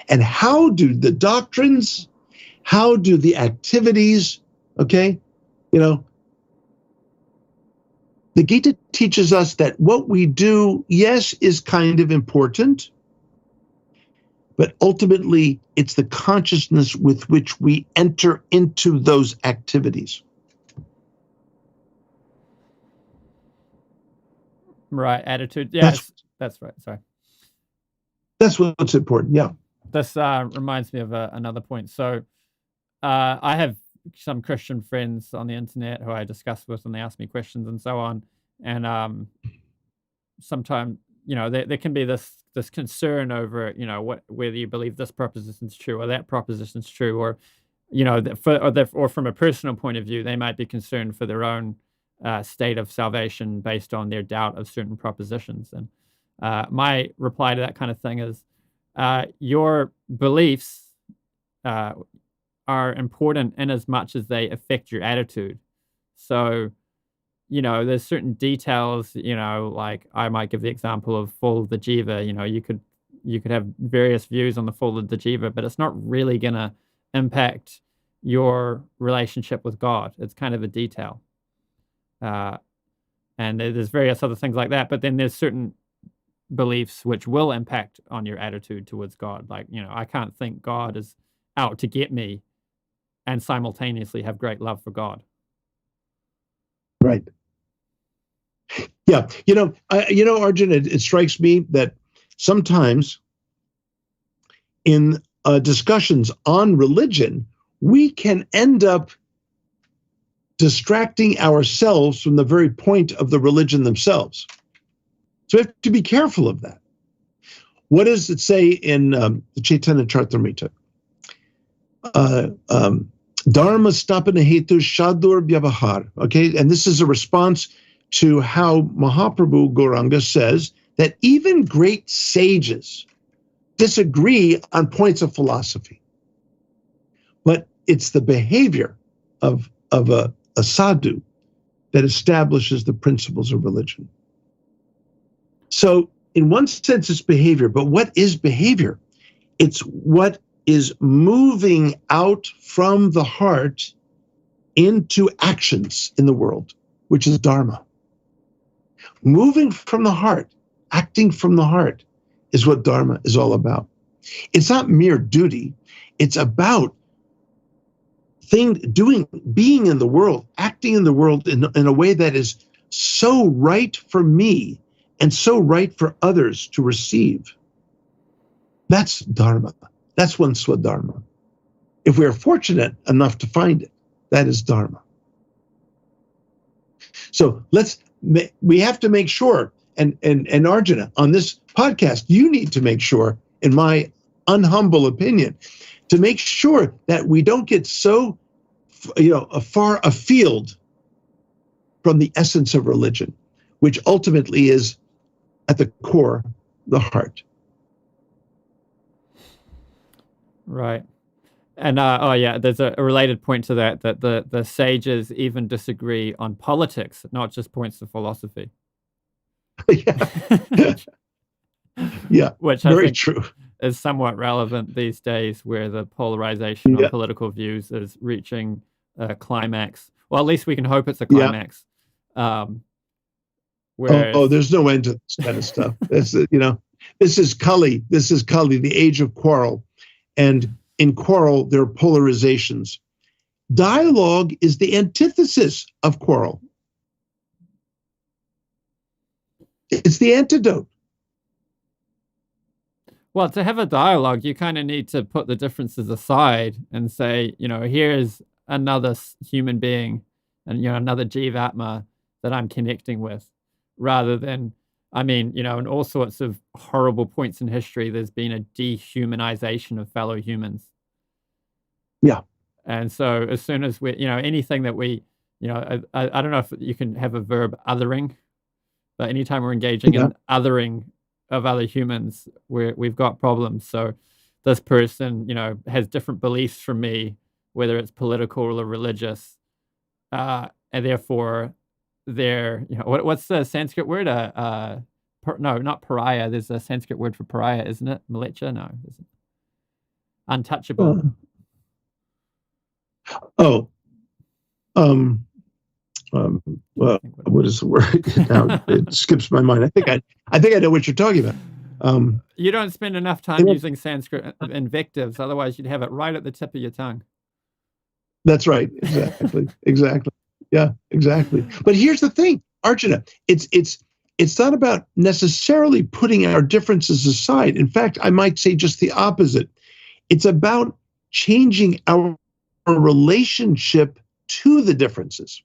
And how do the doctrines, how do the activities, okay, the Gita teaches us that what we do, yes, is kind of important, but ultimately it's the consciousness with which we enter into those activities. Right, attitude. Yeah, that's right. Sorry. That's what's important, yeah. This reminds me of another point. So I have some Christian friends on the internet who I discuss with, and they ask me questions and so on. And sometimes, there can be this concern over, whether you believe this proposition is true or that proposition is true, or, or from a personal point of view, they might be concerned for their own state of salvation based on their doubt of certain propositions. And my reply to that kind of thing is, your beliefs are important in as much as they affect your attitude. So, there's certain details, like I might give the example of fall of the jiva. You could have various views on the fall of the jiva, but it's not really going to impact your relationship with God. It's kind of a detail. And there's various other things like that, but then there's certain beliefs which will impact on your attitude towards God. Like, I can't think God is out to get me and simultaneously have great love for God. Right. Yeah. Arjun, it strikes me that sometimes in discussions on religion, we can end up distracting ourselves from the very point of the religion themselves. So we have to be careful of that. What does it say in the Chaitanya Charitamrita? Dharma stapana hetu shadur vyavahar. Okay, and this is a response to how Mahaprabhu Gauranga says that even great sages disagree on points of philosophy. But it's the behavior of a sadhu that establishes the principles of religion. So in one sense, it's behavior, but what is behavior? It's what is moving out from the heart into actions in the world, which is dharma. Moving from the heart, acting from the heart is what dharma is all about. It's not mere duty. It's about being in the world, acting in the world in a way that is so right for me and so right for others to receive. That's dharma. That's one swadharma. If we are fortunate enough to find it, that is dharma. So we have to make sure, and Arjuna, on this podcast, you need to make sure, in my unhumble opinion, to make sure that we don't get so, far afield from the essence of religion, which ultimately is at the core, the heart. Right. And oh yeah, there's a related point to that the sages even disagree on politics, not just points to philosophy. Yeah, yeah, Which I very think true. is somewhat relevant these days, where the polarization on Yeah, political views is reaching a climax. Well, at least we can hope it's a yeah. climax. Um, Oh, whereas, there's no end to this kind of stuff. This is Kali. This is Kali, the age of quarrel. And in quarrel, there are polarizations. Dialogue is the antithesis of quarrel. It's the antidote. well, to have a dialogue, you kind of need to put the differences aside and say, here's another human being and, another Jivatma that I'm connecting with, rather than, in all sorts of horrible points in history, there's been a dehumanization of fellow humans. Yeah. And so as soon as we, anything that we, I don't know if you can have a verb othering, but anytime we're engaging in othering of other humans, we've got problems. So this person, has different beliefs from me, whether it's political or religious, and therefore they're, what's the Sanskrit word? No, not pariah. There's a Sanskrit word for pariah, isn't it? Malecha? No, isn't. Untouchable. Well, what is the word? Now it skips my mind. I think I know what you're talking about. You don't spend enough time using Sanskrit invectives, otherwise you'd have it right at the tip of your tongue. That's right. Exactly. Yeah, exactly. But here's the thing, Arjuna. It's not about necessarily putting our differences aside. In fact, I might say just the opposite. It's about changing our relationship to the differences.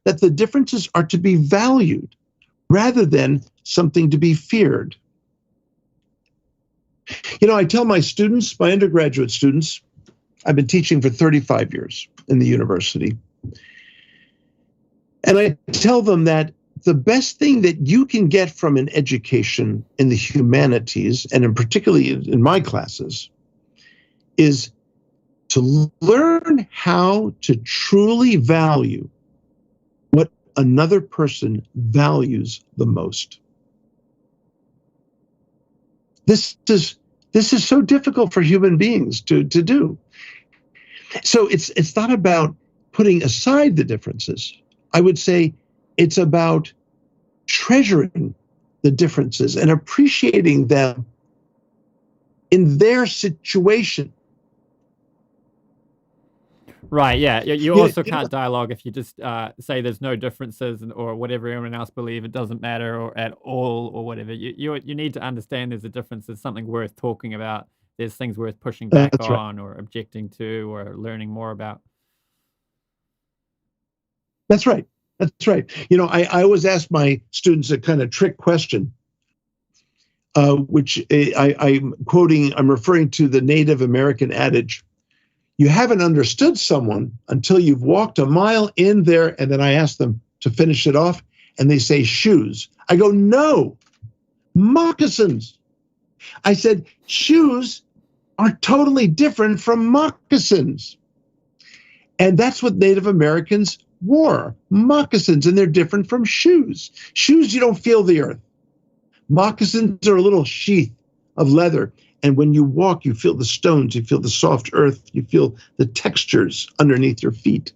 That the differences are to be valued rather than something to be feared. I tell my students, my undergraduate students, I've been teaching for 35 years in the university. And I tell them that the best thing that you can get from an education in the humanities, and in particularly in my classes, is to learn how to truly value what another person values the most. This is so difficult for human beings to do. So it's not about putting aside the differences. I would say it's about treasuring the differences and appreciating them in their situation. Right, yeah. You also can't dialogue if you just say there's no differences or whatever everyone else believes, it doesn't matter or at all or whatever. You need to understand there's a difference. There's something worth talking about. There's things worth pushing back on or objecting to or learning more about. That's right. That's right. I always ask my students a kind of trick question, which I'm referring to the Native American adage, you haven't understood someone until you've walked a mile in there, and then I ask them to finish it off, and they say shoes. I go, no, moccasins. I said, shoes are totally different from moccasins. And that's what Native Americans wore, moccasins, and they're different from shoes. Shoes, you don't feel the earth. Moccasins are a little sheath of leather. And when you walk, you feel the stones, you feel the soft earth, you feel the textures underneath your feet.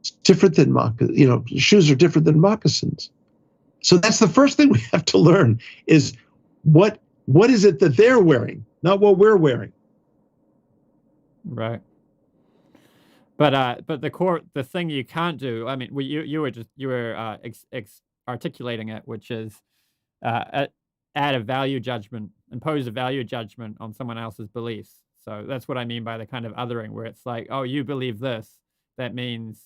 It's different than shoes are different than moccasins. So that's the first thing we have to learn is what is it that they're wearing, not what we're wearing. Right. But the thing you can't do, you were articulating it, which is add a value judgment, impose a value judgment on someone else's beliefs. So that's what I mean by the kind of othering, where it's like, oh, you believe this, that means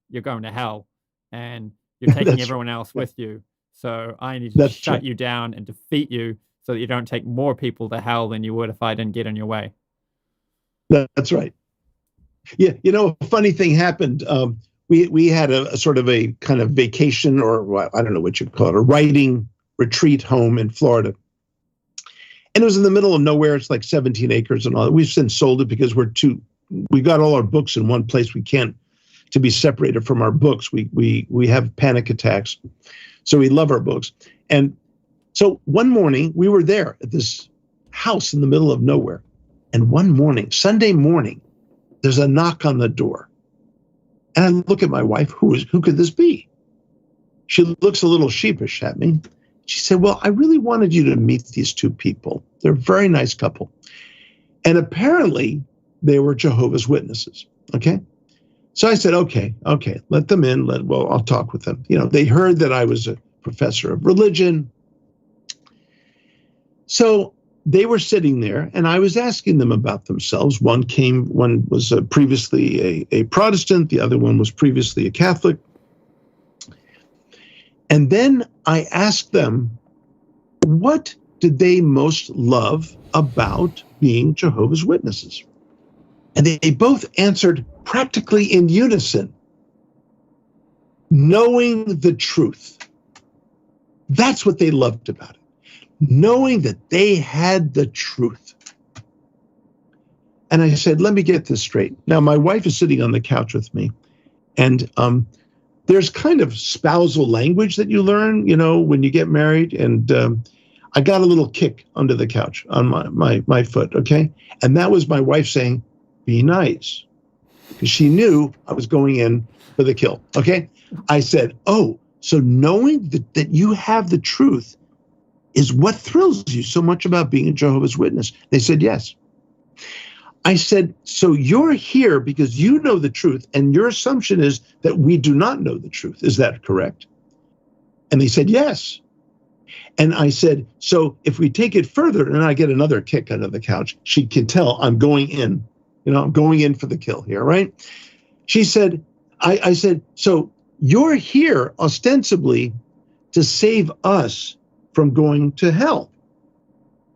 you're going to hell, and you're taking everyone else with you. So I need to shut you down and defeat you so that you don't take more people to hell than you would if I didn't get in your way. That's right. Yeah, a funny thing happened. We had a sort of a kind of vacation, or I don't know what you'd call it, a writing retreat home in Florida. And it was in the middle of nowhere. It's like 17 acres and all that. We've since sold it because we got all our books in one place. We can't to be separated from our books. We have panic attacks. So we love our books. And so one morning we were there at this house in the middle of nowhere. And one morning, Sunday morning, there's a knock on the door. And I look at my wife, who could this be? She looks a little sheepish at me. She said, well, I really wanted you to meet these two people. They're a very nice couple. And apparently they were Jehovah's Witnesses, okay? So I said, okay, let them in. I'll talk with them. They heard that I was a professor of religion. So they were sitting there, and I was asking them about themselves. One was previously a Protestant. The other one was previously a Catholic. And then I asked them, what did they most love about being Jehovah's Witnesses? And they both answered practically in unison, knowing the truth. That's what they loved about it, knowing that they had the truth. And I said, let me get this straight. Now, my wife is sitting on the couch with me, and there's kind of spousal language that you learn, when you get married. And I got a little kick under the couch on my foot, okay? And that was my wife saying, be nice, because she knew I was going in for the kill, okay? I said, oh, so knowing that you have the truth is what thrills you so much about being a Jehovah's Witness? They said, yes. I said, so you're here because you know the truth, and your assumption is that we do not know the truth. Is that correct? And they said, yes. And I said, so if we take it further, and I get another kick under the couch, she can tell I'm going in. I'm going in for the kill here, right? She said, I said, so you're here ostensibly to save us from going to hell,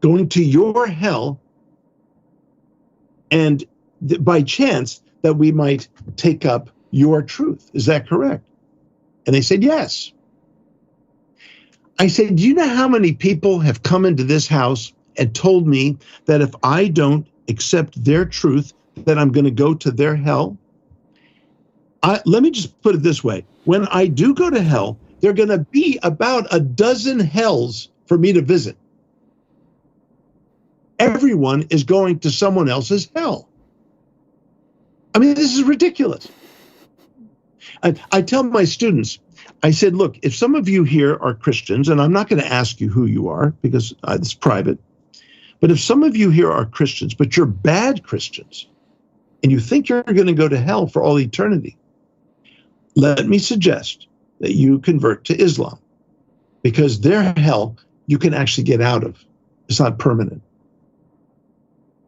going to your hell, and by chance that we might take up your truth. Is that correct? And they said, yes. I said, do you know how many people have come into this house and told me that if I don't accept their truth, that I'm going to go to their hell? Let me just put it this way. When I do go to hell, there are going to be about a dozen hells for me to visit. Everyone is going to someone else's hell. I mean, this is ridiculous. I tell my students, I said, look, if some of you here are Christians, and I'm not going to ask you who you are because it's private, but if some of you here are Christians, but you're bad Christians, and you think you're going to go to hell for all eternity, let me suggest that you convert to Islam, because their hell you can actually get out of. It's not permanent.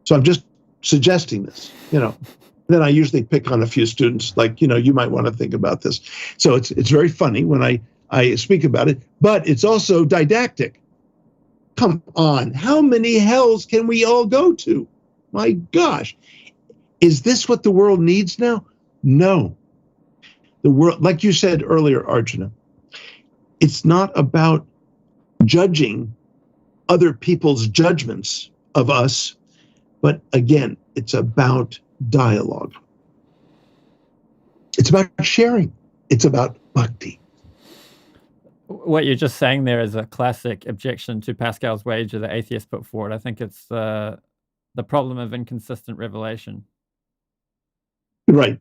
So I'm just suggesting this, Then I usually pick on a few students, like, you might want to think about this. So it's very funny when I speak about it, but it's also didactic. Come on, how many hells can we all go to? My gosh. Is this what the world needs now? No. The world, like you said earlier, Arjuna, it's not about judging other people's judgments of us, but again, it's about dialogue. It's about sharing. It's about bhakti. What you're just saying there is a classic objection to Pascal's wager that atheists put forward. I think it's the problem of inconsistent revelation. Right.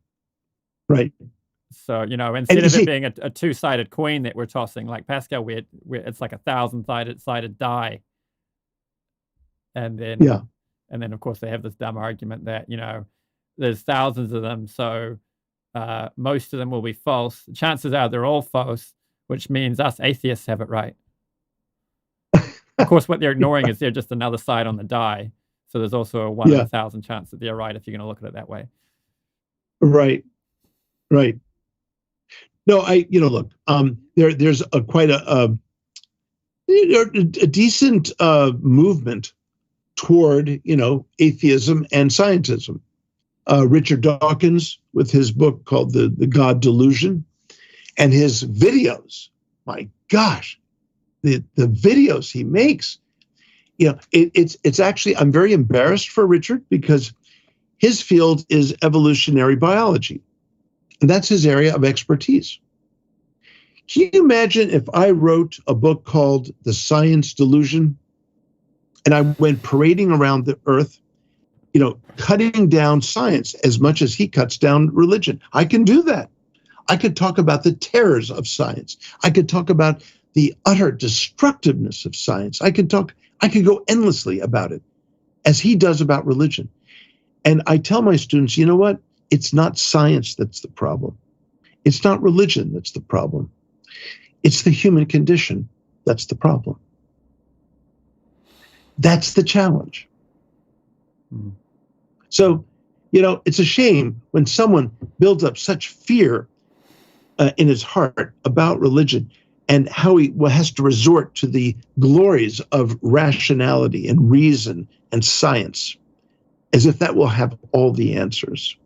So, instead of it being a two-sided coin that we're tossing, like Pascal, it's like a 1,000-sided die. And then, of course, they have this dumb argument that, there's thousands of them, so most of them will be false. Chances are they're all false, which means us atheists have it right. Of course, what they're ignoring is they're just another side on the die. So there's also a 1 in 1,000 chance that they're right if you're going to look at it that way. Right. No, look, there's quite a decent movement toward, atheism and scientism. Richard Dawkins, with his book called The God Delusion, and his videos, my gosh, the videos he makes, it's actually, I'm very embarrassed for Richard because his field is evolutionary biology. And that's his area of expertise. Can you imagine if I wrote a book called The Science Delusion and I went parading around the earth, cutting down science as much as he cuts down religion? I can do that. I could talk about the terrors of science. I could talk about the utter destructiveness of science. I could go endlessly about it, as he does about religion. And I tell my students, you know what? It's not science that's the problem. It's not religion that's the problem. It's the human condition that's the problem. That's the challenge. Mm. So, it's a shame when someone builds up such fear in his heart about religion and how he has to resort to the glories of rationality and reason and science, as if that will have all the answers.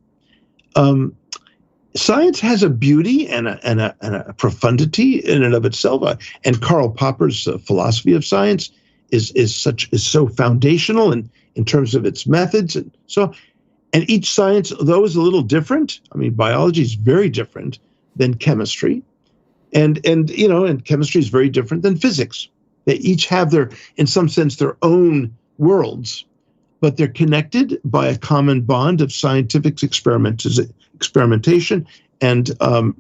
Science has a beauty and a profundity in and of itself. And Karl Popper's philosophy of science is so foundational in terms of its methods. And each science, though, is a little different. I mean, biology is very different than chemistry. And chemistry is very different than physics. They each have in some sense, their own worlds, but they're connected by a common bond of scientific experimentation and the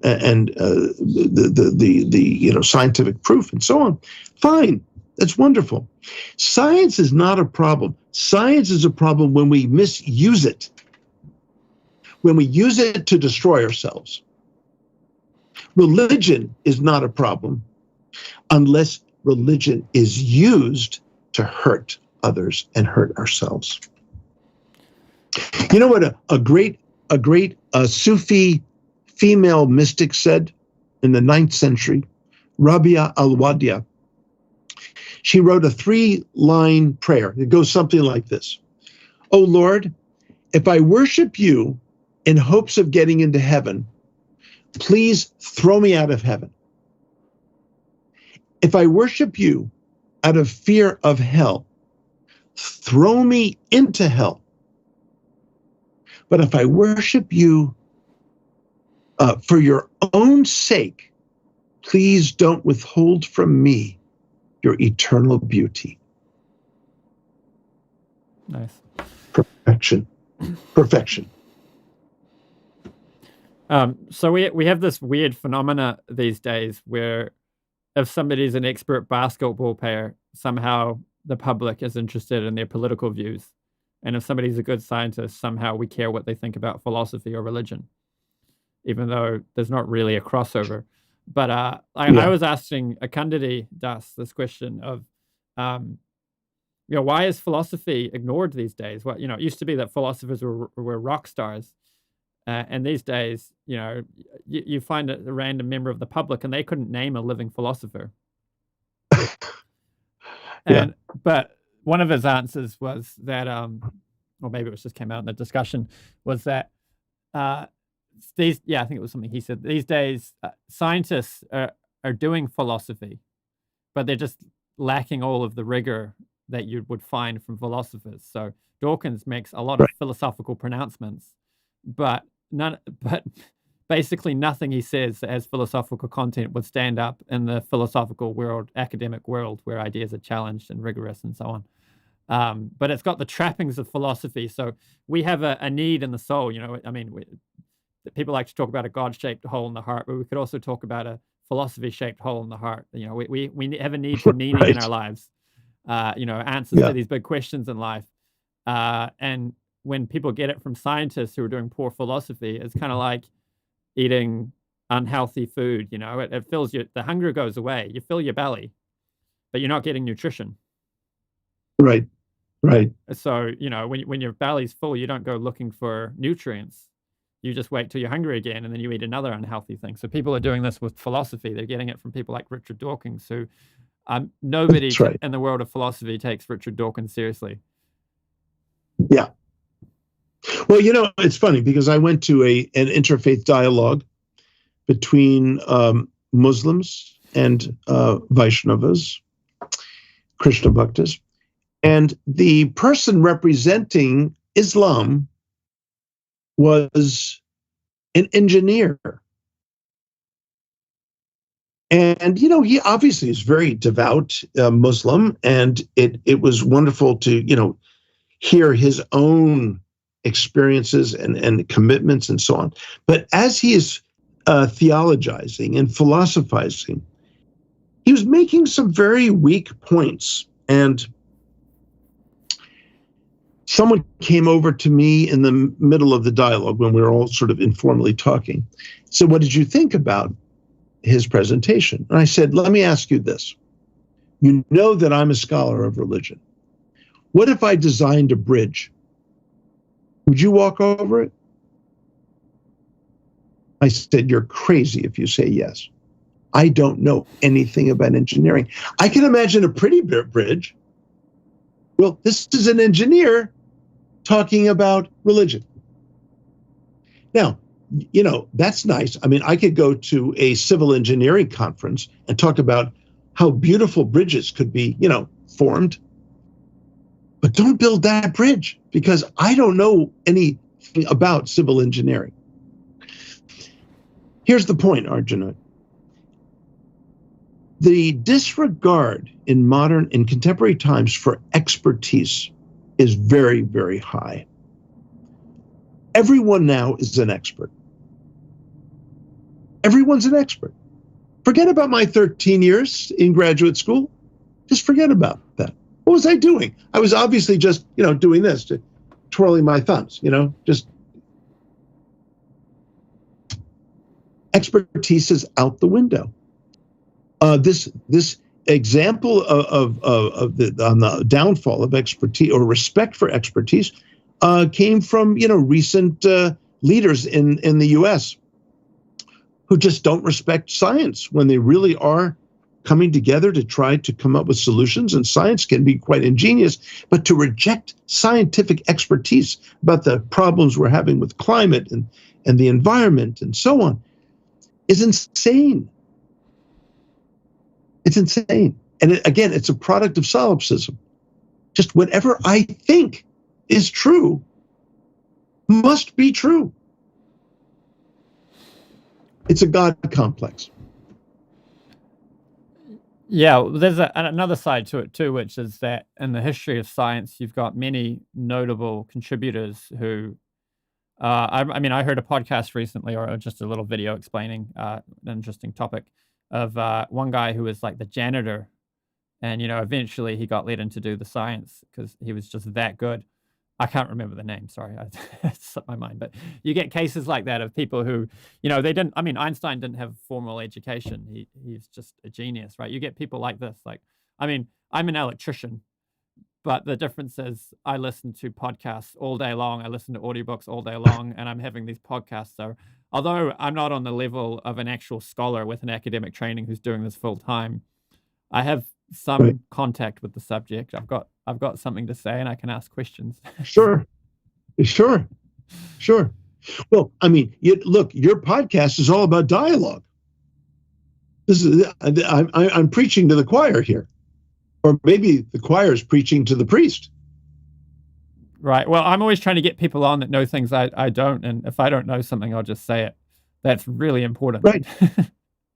scientific proof and so on. Fine, that's wonderful. Science is not a problem. Science is a problem when we misuse it, when we use it to destroy ourselves. Religion is not a problem unless religion is used to hurt others and hurt ourselves. You know what a great Sufi female mystic said in the 9th century, Rabia al-Wadia? She wrote a 3-line prayer. It goes something like this. Oh Lord, if I worship you in hopes of getting into heaven, please throw me out of heaven. If I worship you out of fear of hell, throw me into hell. But if I worship you for your own sake, please don't withhold from me your eternal beauty. Nice. Perfection. So we have this weird phenomena these days where if somebody's an expert basketball player, somehow the public is interested in their political views. And if somebody's a good scientist, somehow we care what they think about philosophy or religion, even though there's not really a crossover. But I was asking Akandadi Das this question of, why is philosophy ignored these days? Well, it used to be that philosophers were rock stars. And these days, you find a random member of the public and they couldn't name a living philosopher. But one of his answers was that, or maybe it was just came out in the discussion, was that I think it was something he said. These days, scientists are doing philosophy, but they're just lacking all of the rigor that you would find from philosophers. So Dawkins makes a lot of philosophical pronouncements, but basically nothing he says that has philosophical content would stand up in the philosophical world, academic world, where ideas are challenged and rigorous and so on. But it's got the trappings of philosophy. So we have a need in the soul. People like to talk about a God-shaped hole in the heart, but we could also talk about a philosophy-shaped hole in the heart. We have a need for meaning in our lives. Answers to these big questions in life. And when people get it from scientists who are doing poor philosophy, it's kind of like eating unhealthy food. It fills the hunger goes away. You fill your belly, but you're not getting nutrition. Right. So, when your belly's full, you don't go looking for nutrients. You just wait till you're hungry again, and then you eat another unhealthy thing. So people are doing this with philosophy. They're getting it from people like Richard Dawkins, who nobody in the world of philosophy takes Richard Dawkins seriously. Yeah. Well, it's funny because I went to an interfaith dialogue between Muslims and Vaishnavas, Krishna Bhaktas, And the person representing Islam was an engineer. And, he obviously is very devout Muslim, and it was wonderful to, hear his own experiences and commitments and so on. But as he is theologizing and philosophizing, he was making some very weak points. And someone came over to me in the middle of the dialogue when we were all sort of informally talking. So, what did you think about his presentation? And I said, let me ask you this. You know that I'm a scholar of religion. What if I designed a bridge? Would you walk over it? I said, you're crazy if you say yes. I don't know anything about engineering. I can imagine a pretty bridge. Well, this is an engineer talking about religion. Now, that's nice. I mean, I could go to a civil engineering conference and talk about how beautiful bridges could be, formed. But don't build that bridge, because I don't know anything about civil engineering. Here's the point, Arjuna. The disregard in contemporary times for expertise is very, very high. Everyone now is an expert. Everyone's an expert. Forget about my 13 years in graduate school. Just forget about that. What was I doing? I was obviously just, doing this, twirling my thumbs, just. Expertise is out the window. This example of the downfall of expertise or respect for expertise came from recent leaders in the U.S. who just don't respect science when they really are coming together to try to come up with solutions. And science can be quite ingenious, but to reject scientific expertise about the problems we're having with climate and the environment and so on is insane. It's insane. And again, it's a product of solipsism. Just whatever I think is true must be true. It's a God complex. Yeah, there's another side to it too, which is that in the history of science, you've got many notable contributors who, I heard a podcast recently, or just a little video explaining an interesting topic of one guy who was like the janitor, and eventually he got let in to do the science because he was just that good. I can't remember the name, sorry, it slipped my mind. But you get cases like that of people who, they didn't, Einstein didn't have formal education. He's just a genius, right? You get people like this. I'm an electrician, but the difference is I listen to podcasts all day long. I listen to audiobooks all day long, and I'm having these podcasts. So although I'm not on the level of an actual scholar with an academic training who's doing this full time, I have some contact with the subject. I've got something to say, and I can ask questions. Sure. Well, look, your podcast is all about dialogue. I'm preaching to the choir here, or maybe the choir is preaching to the priest. Right. Well, I'm always trying to get people on that know things I don't, and if I don't know something, I'll just say it. That's really important. Right.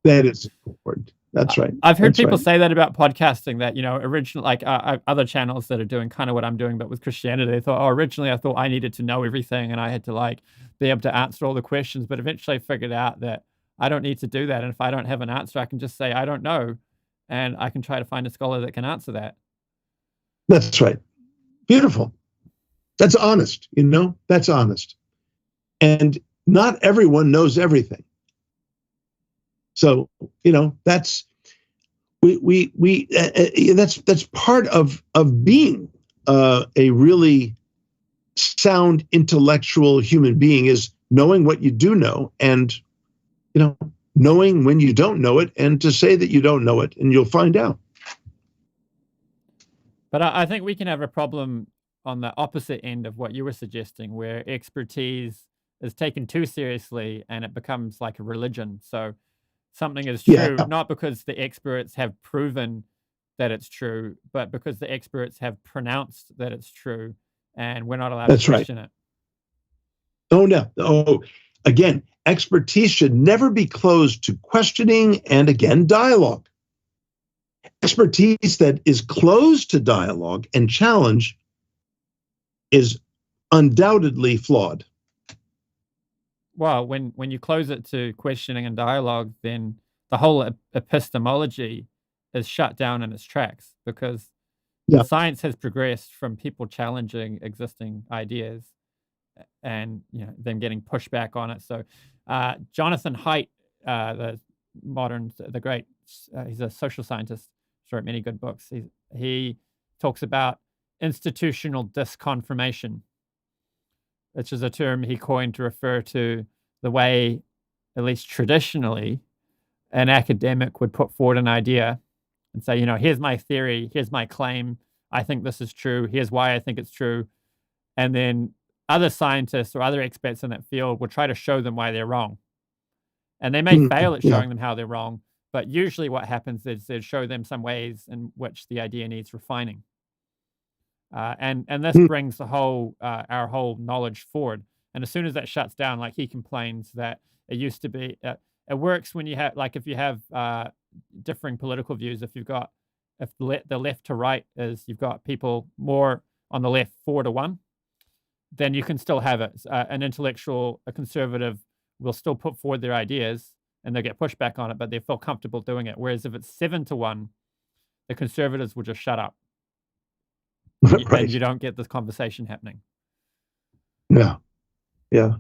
That is important. That's right. I've heard people say that about podcasting, that, originally, other channels that are doing kind of what I'm doing, but with Christianity, they thought, originally I thought I needed to know everything and I had to be able to answer all the questions. But eventually I figured out that I don't need to do that. And if I don't have an answer, I can just say, I don't know. And I can try to find a scholar that can answer that. That's right. Beautiful. That's honest, that's honest. And not everyone knows everything. So, that's that's part of being a really sound intellectual human being, is knowing what you do know, and knowing when you don't know it, and to say that you don't know it, and you'll find out. But I think we can have a problem on the opposite end of what you were suggesting, where expertise is taken too seriously and it becomes like a religion. So something is true, not because the experts have proven that it's true, but because the experts have pronounced that it's true, and we're not allowed That's to right. question it. Oh, no. Oh, again, expertise should never be closed to questioning and, again, dialogue. Expertise that is closed to dialogue and challenge is undoubtedly flawed. Well, when you close it to questioning and dialogue, then the whole epistemology is shut down in its tracks, because science has progressed from people challenging existing ideas and them getting pushed back on it. So Jonathan Haidt, the great, he's a social scientist, wrote many good books. He talks about institutional disconfirmation, which is a term he coined to refer to the way, at least traditionally, an academic would put forward an idea and say, here's my theory, here's my claim, I think this is true, here's why I think it's true. And then other scientists or other experts in that field will try to show them why they're wrong. And they may fail at showing them how they're wrong, but usually what happens is they show them some ways in which the idea needs refining. And this brings the whole our whole knowledge forward. And as soon as that shuts down, like he complains that it used to be, it works when you have, like, if you have differing political views. If the left to right is, you've got people more on the left 4-1, then you can still have it. An intellectual, a conservative, will still put forward their ideas, and they'll get pushed back on it, but they feel comfortable doing it. Whereas if it's 7-1, the conservatives will just shut up. Right. And you don't get this conversation happening. Yeah. Yeah.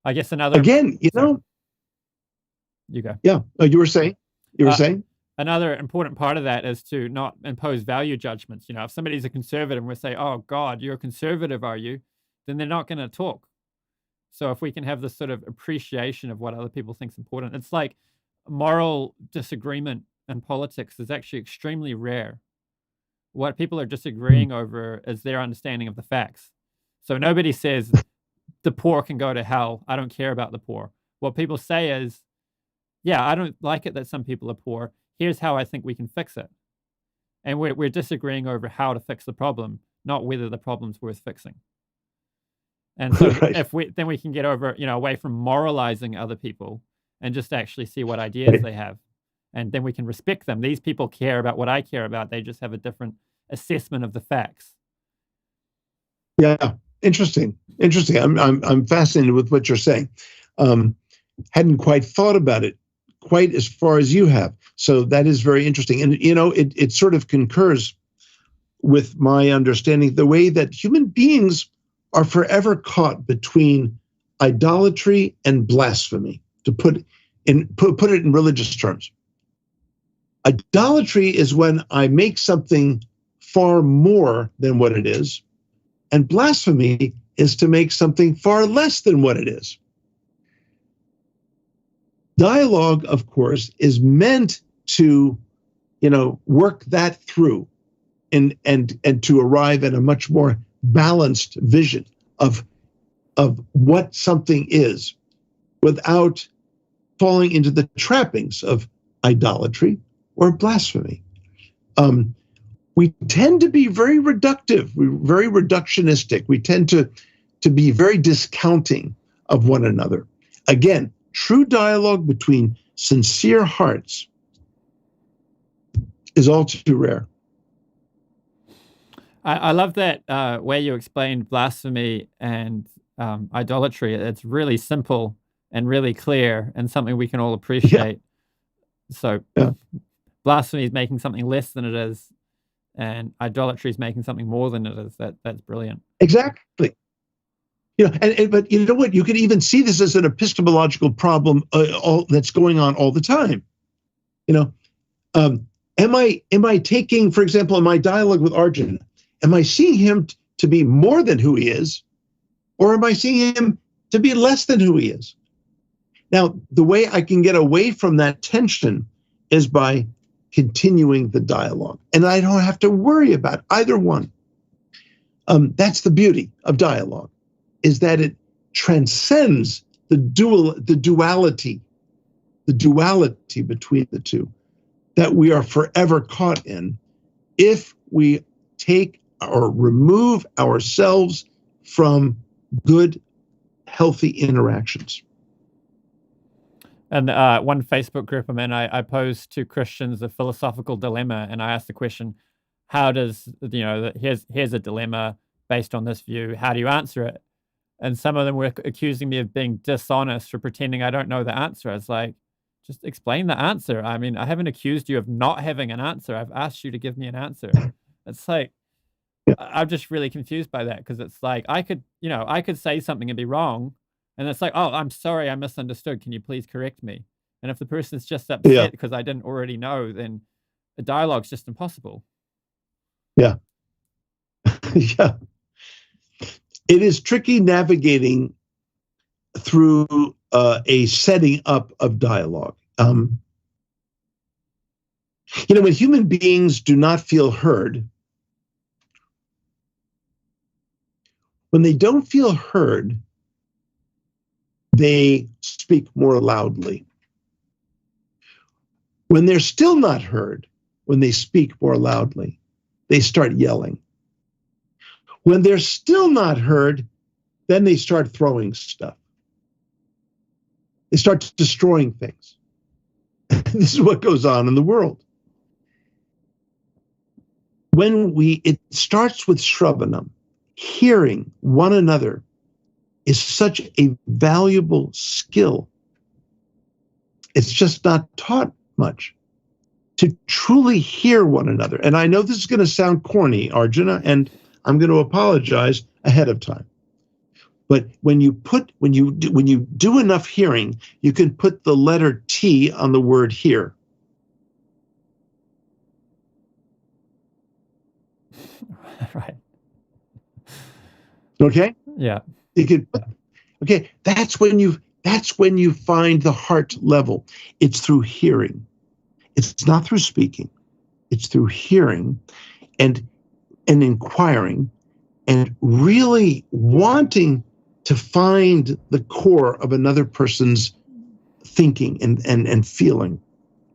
I guess another... Again, you go. Yeah. Oh, you were saying? Another important part of that is to not impose value judgments. If somebody's a conservative and we say, oh, God, you're a conservative, are you? Then they're not going to talk. So if we can have this sort of appreciation of what other people think is important, it's like moral disagreement in politics is actually extremely rare. What people are disagreeing over is their understanding of the facts. So nobody says the poor can go to hell, I don't care about the poor. What people say is, yeah, I don't like it that some people are poor. Here's how I think we can fix it. And we're disagreeing over how to fix the problem, not whether the problem's worth fixing. And so if we can get over, away from moralizing other people and just actually see what ideas they have. And then we can respect them. These people care about what I care about. They just have a different assessment of the facts. Yeah. Interesting. I'm fascinated with what you're saying. Hadn't quite thought about it quite as far as you have. So that is very interesting. And, it sort of concurs with my understanding, the way that human beings are forever caught between idolatry and blasphemy, to put it in religious terms. Idolatry is when I make something far more than what it is, and blasphemy is to make something far less than what it is. Dialogue, of course, is meant to, work that through and to arrive at a much more balanced vision of what something is, without falling into the trappings of idolatry or blasphemy. We tend to be very reductive, we're very reductionistic. We tend to be very discounting of one another. Again, true dialogue between sincere hearts is all too rare. I love that way you explained blasphemy and idolatry. It's really simple and really clear, and something we can all appreciate. So blasphemy is making something less than it is, and idolatry is making something more than it is. That's brilliant. Exactly. But you know what? You could even see this as an epistemological problem that's going on all the time. Am I taking, for example, in my dialogue with Arjuna, am I seeing him to be more than who he is, or am I seeing him to be less than who he is? Now, the way I can get away from that tension is by continuing the dialogue, and I don't have to worry about either one. That's the beauty of dialogue, is that it transcends the duality between the two. that we are forever caught in if we take or remove ourselves from good, healthy interactions. And one Facebook group I'm in, I posed to Christians a philosophical dilemma, and I asked the question, how does, here's a dilemma based on this view, how do you answer it? And some of them were accusing me of being dishonest for pretending I don't know the answer. I was like, just explain the answer. I mean, I haven't accused you of not having an answer. I've asked you to give me an answer. It's like, I'm just really confused by that, because it's like, I could say something and be wrong. And it's like, oh, I'm sorry, I misunderstood. Can you please correct me? And if the person's just upset because I didn't already know, then a dialogue's just impossible. Yeah. Yeah. It is tricky navigating through a setting up of dialogue. When human beings do not feel heard, when they don't feel heard, they speak more loudly. When they're still not heard, when they speak more loudly, they start yelling. When they're still not heard, then they start throwing stuff. They start destroying things. This is what goes on in the world. It starts with Shravanam, hearing one another is such a valuable skill. It's just not taught much to truly hear one another. And I know this is going to sound corny, Arjuna, and I'm going to apologize ahead of time. But when you do enough hearing, you can put the letter T on the word hear. Right. Okay? Yeah. You could okay, that's when you find the heart level. It's through hearing. It's not through speaking. It's through hearing and inquiring and really wanting to find the core of another person's thinking and feeling.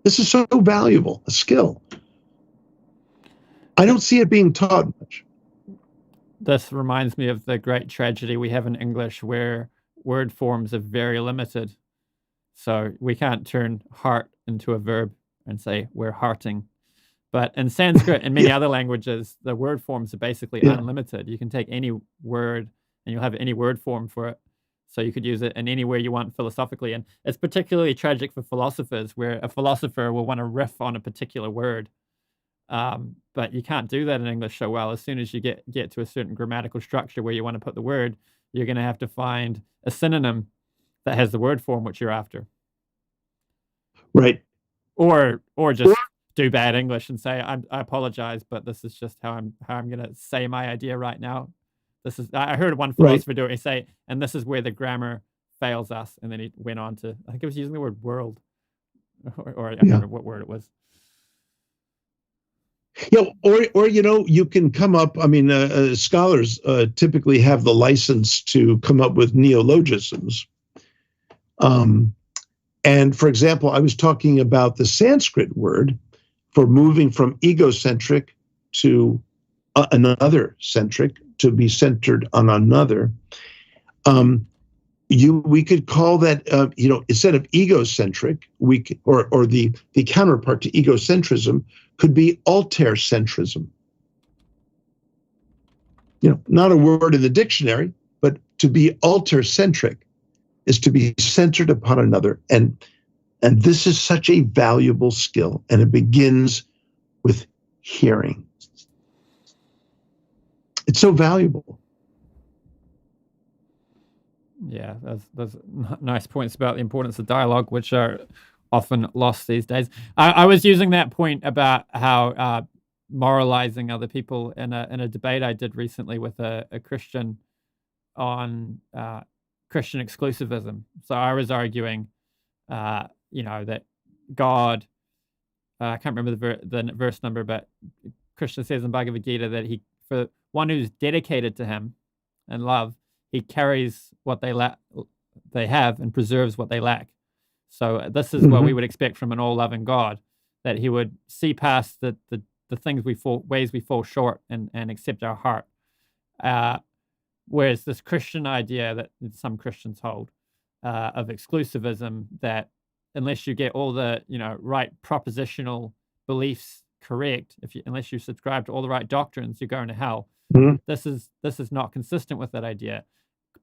This is so valuable, a skill. I don't see it being taught much. This reminds me of the great tragedy we have in English where word forms are very limited. So we can't turn heart into a verb and say we're hearting. But in Sanskrit and many other languages, the word forms are basically unlimited. You can take any word and you'll have any word form for it. So you could use it in any way you want philosophically. And it's particularly tragic for philosophers, where a philosopher will want to riff on a particular word. But you can't do that in English so well. As soon as you get to a certain grammatical structure where you want to put the word, you're going to have to find a synonym that has the word form which you're after. Right. Or just do bad English and say, I apologize, but this is just how I'm going to say my idea right now. I heard one philosopher do it. He say, and this is where the grammar fails us. And then he went on to, I think it was using the word world, or I can't remember what word it was. Yeah, or you can come up. I mean, scholars typically have the license to come up with neologisms. And for example, I was talking about the Sanskrit word for moving from egocentric to another centric, to be centered on another. We could call that, instead of egocentric, or the counterpart to egocentrism could be altercentrism. Not a word in the dictionary, but to be altercentric is to be centered upon another. And this is such a valuable skill, and it begins with hearing. It's so valuable. Yeah, those nice points about the importance of dialogue, which are often lost these days. I was using that point about how moralizing other people in a debate I did recently with a Christian on Christian exclusivism. So I was arguing, that God, I can't remember the verse number, but Krishna says in Bhagavad Gita that for one who's dedicated to him and love, he carries what they have and preserves what they lack. So this is what we would expect from an all-loving God, that he would see past the things ways we fall short and accept our heart. Whereas this Christian idea that some Christians hold of exclusivism, that unless you get all the right propositional beliefs correct, unless you subscribe to all the right doctrines, you're going to hell. Mm-hmm. This is not consistent with that idea,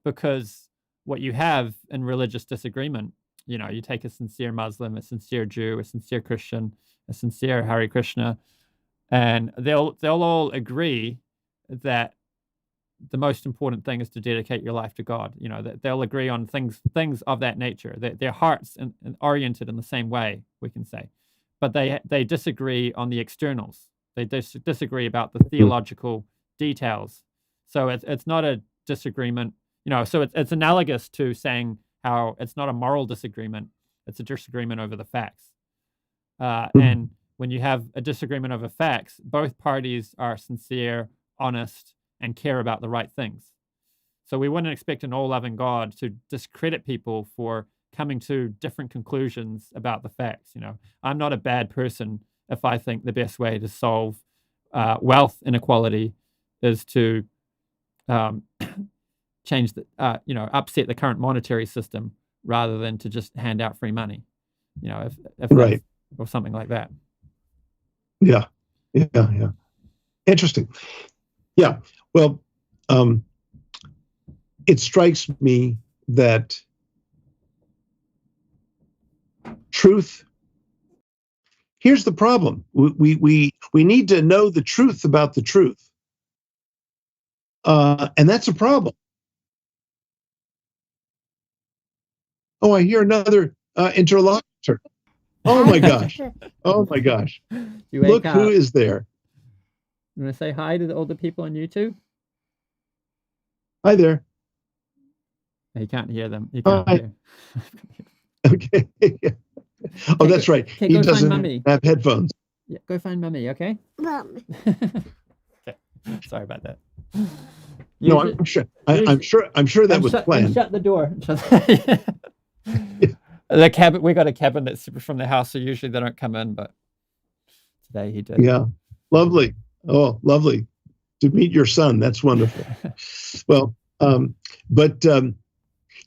because what you have in religious disagreement, you take a sincere Muslim, a sincere Jew, a sincere Christian, a sincere Hare Krishna, and they'll all agree that the most important thing is to dedicate your life to God. That they'll agree on things of that nature. Their hearts and oriented in the same way, we can say, but they disagree on the externals. They disagree about the theological details. So it's not a disagreement. So it's analogous to saying how it's not a moral disagreement; it's a disagreement over the facts. And when you have a disagreement over facts, both parties are sincere, honest, and care about the right things. So we wouldn't expect an all-loving God to discredit people for coming to different conclusions about the facts. I'm not a bad person if I think the best way to solve wealth inequality is to change upset the current monetary system rather than to just hand out free money. If right, or something like that. Yeah. Interesting. Yeah. Well, it strikes me that truth. Here's the problem: we need to know the truth about the truth, and that's a problem. Oh, I hear another interlocutor. Oh my gosh! Oh my gosh! Look who is there. You want to say hi to all the people on YouTube? Hi there. He can't hear them. He can't hear. Okay. Oh, that's right. Okay, he doesn't have headphones. Yeah, go find Mummy, okay? Mom. Okay. Sorry about that. No, I'm sure that was planned. Shut the door. The cabin. We got a cabin that's from the house, so usually they don't come in, but today he did. Yeah, lovely. Oh, lovely to meet your son. That's wonderful. Well,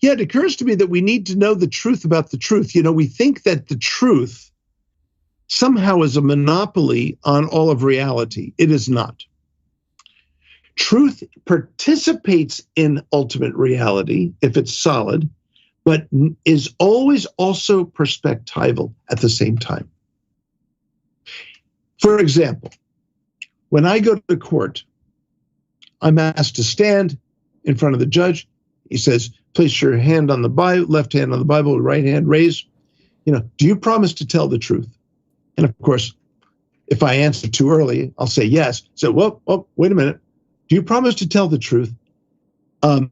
yeah, it occurs to me that we need to know the truth about the truth. We think that the truth somehow is a monopoly on all of reality. It is not. Truth participates in ultimate reality if it's solid, but is always also perspectival at the same time. For example, when I go to court, I'm asked to stand in front of the judge. He says, place your hand on the Bible, left hand on the Bible, right hand raised. Do you promise to tell the truth? And of course, if I answer too early, I'll say yes. So, wait a minute. Do you promise to tell the truth? The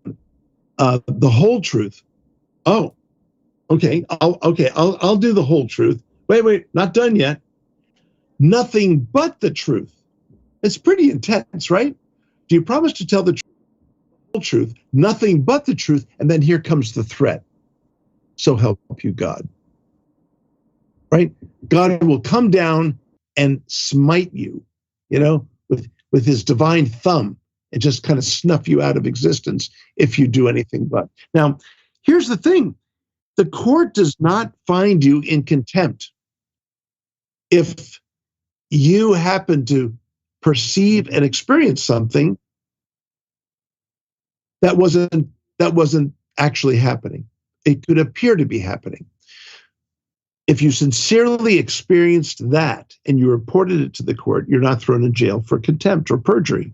whole truth? Oh, okay. I'll do the whole truth. Wait, not done yet. Nothing but the truth. It's pretty intense, right? Do you promise to tell the truth, nothing but the truth? And then here comes the threat. So help you God. Right? God will come down and smite you, with his divine thumb and just kind of snuff you out of existence if you do anything but. Now, here's the thing. The court does not find you in contempt if you happen to perceive and experience something that wasn't actually happening. It could appear to be happening. If you sincerely experienced that and you reported it to the court, you're not thrown in jail for contempt or perjury.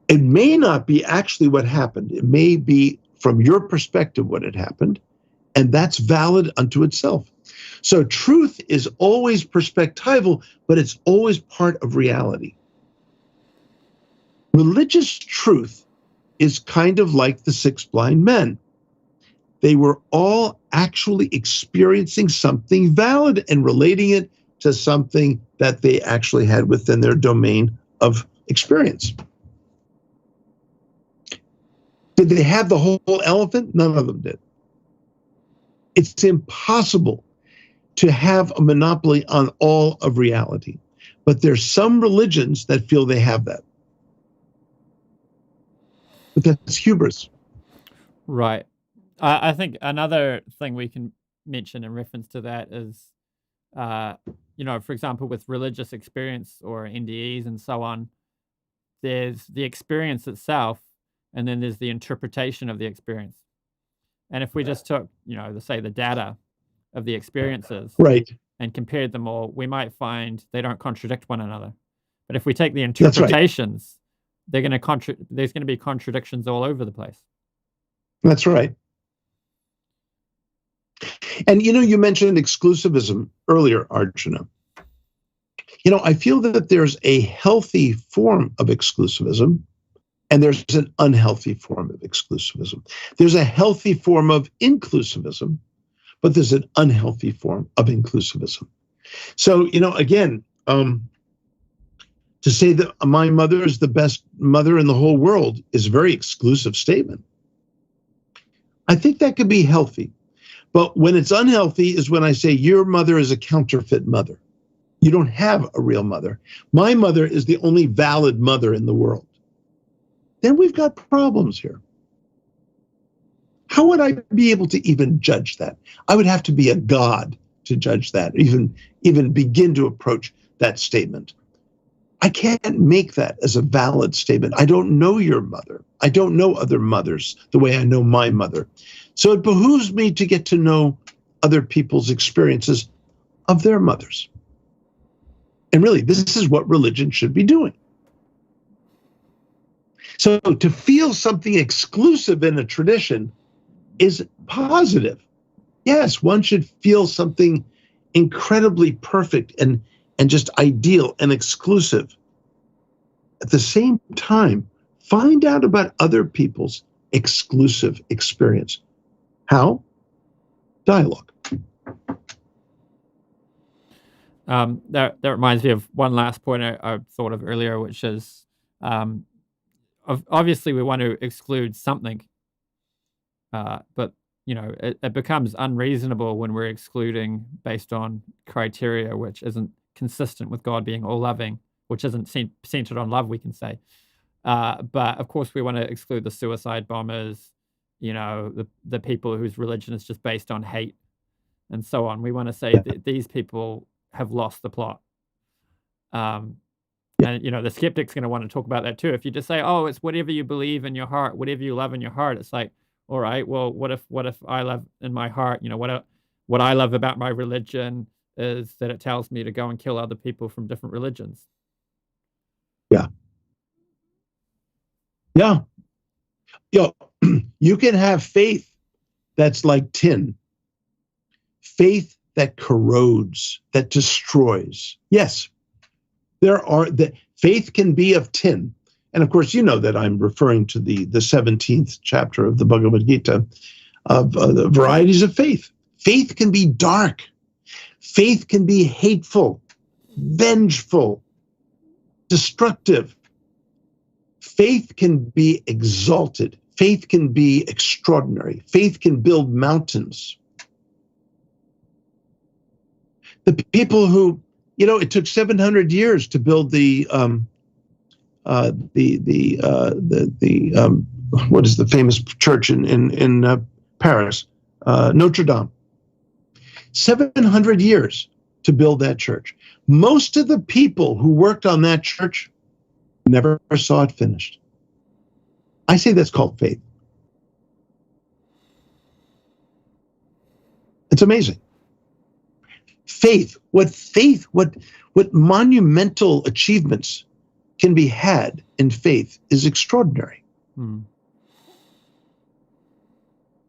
It may not be actually what happened. It may be from your perspective what had happened, and that's valid unto itself. So truth is always perspectival, but it's always part of reality. Religious truth is kind of like the 6 blind men. They were all actually experiencing something valid and relating it to something that they actually had within their domain of experience. Did they have the whole elephant? None of them did. It's impossible. to have a monopoly on all of reality. But there's some religions that feel they have that. But that's hubris. Right. I think another thing we can mention in reference to that is, for example, with religious experience or NDEs and so on, there's the experience itself, and then there's the interpretation of the experience. And if we just took, the data of the experiences Right. and compared them all, we might find they don't contradict one another. But if we take the That's right. interpretations, there's going to be contradictions all over the place. That's right. And you mentioned exclusivism earlier, Arjuna. I feel that there's a healthy form of exclusivism and there's an unhealthy form of exclusivism. There's a healthy form of inclusivism, but there's an unhealthy form of inclusivism. So, again, to say that my mother is the best mother in the whole world is a very exclusive statement. I think that could be healthy. But when it's unhealthy is when I say your mother is a counterfeit mother. You don't have a real mother. My mother is the only valid mother in the world. Then we've got problems here. How would I be able to even judge that? I would have to be a god to judge that, even begin to approach that statement. I can't make that as a valid statement. I don't know your mother. I don't know other mothers the way I know my mother. So it behooves me to get to know other people's experiences of their mothers. And really, this is what religion should be doing. So to feel something exclusive in a tradition is positive. Yes, one should feel something incredibly perfect and just ideal and exclusive. At the same time, find out about other people's exclusive experience. How? Dialogue. That reminds me of one last point I thought of earlier, which is obviously we want to exclude something, but it becomes unreasonable when we're excluding based on criteria which isn't consistent with God being all loving, which isn't centered on love, we can say. But of course, we want to exclude the suicide bombers, the people whose religion is just based on hate and so on. We want to say that these people have lost the plot. And, the skeptic's going to want to talk about that too. If you just say, oh, it's whatever you believe in your heart, whatever you love in your heart, it's like, all right, well, what if I love in my heart, what I love about my religion is that it tells me to go and kill other people from different religions. Yeah. Yeah. You can have faith that's like tin, faith that corrodes, that destroys. Yes, faith can be of tin. And of course, you know that I'm referring to the 17th chapter of the Bhagavad Gita of the Varieties of Faith. Faith can be dark. Faith can be hateful, vengeful, destructive. Faith can be exalted. Faith can be extraordinary. Faith can build mountains. The people who, it took 700 years to build what is the famous church in Paris, Notre Dame. 700 years to build that church. Most of the people who worked on that church never saw it finished. I say that's called faith. It's amazing. Faith, what monumental achievements can be had in faith is extraordinary. Some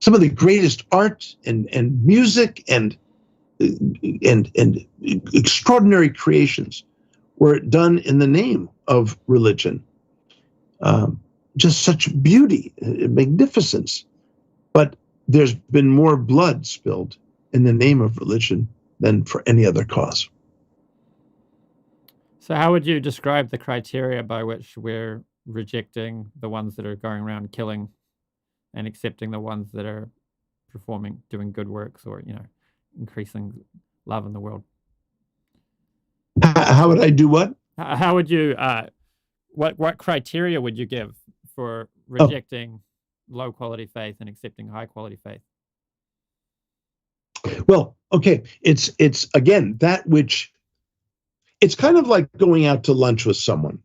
of the greatest art and music and extraordinary creations were done in the name of religion. Just such beauty, magnificence. But there's been more blood spilled in the name of religion than for any other cause. So how would you describe the criteria by which we're rejecting the ones that are going around killing and accepting the ones that are doing good works or, increasing love in the world? How would I do what? How would you, what criteria would you give for rejecting low quality faith and accepting high quality faith? Well, okay, it's again, that which, it's kind of like going out to lunch with someone.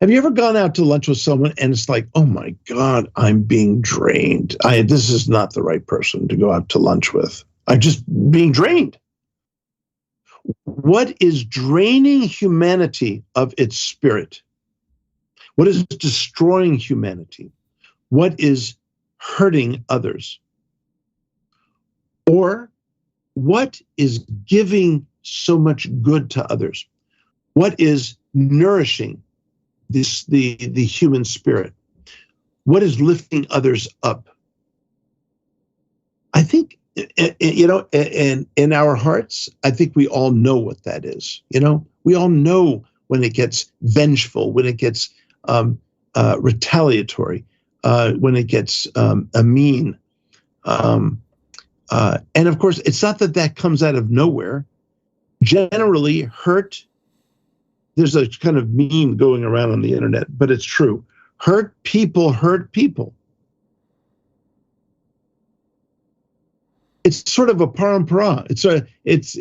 Have you ever gone out to lunch with someone and it's like, oh my God, I'm being drained. This is not the right person to go out to lunch with. I'm just being drained. What is draining humanity of its spirit? What is destroying humanity? What is hurting others? Or what is giving so much good to others? What is nourishing the human spirit? What is lifting others up? I think, in our hearts, I think we all know what that is. We all know when it gets vengeful, when it gets retaliatory, when it gets mean. And of course, it's not that comes out of nowhere. Generally, hurt, there's a kind of meme going around on the internet, but it's true. Hurt people hurt people. It's sort of a parampara. It's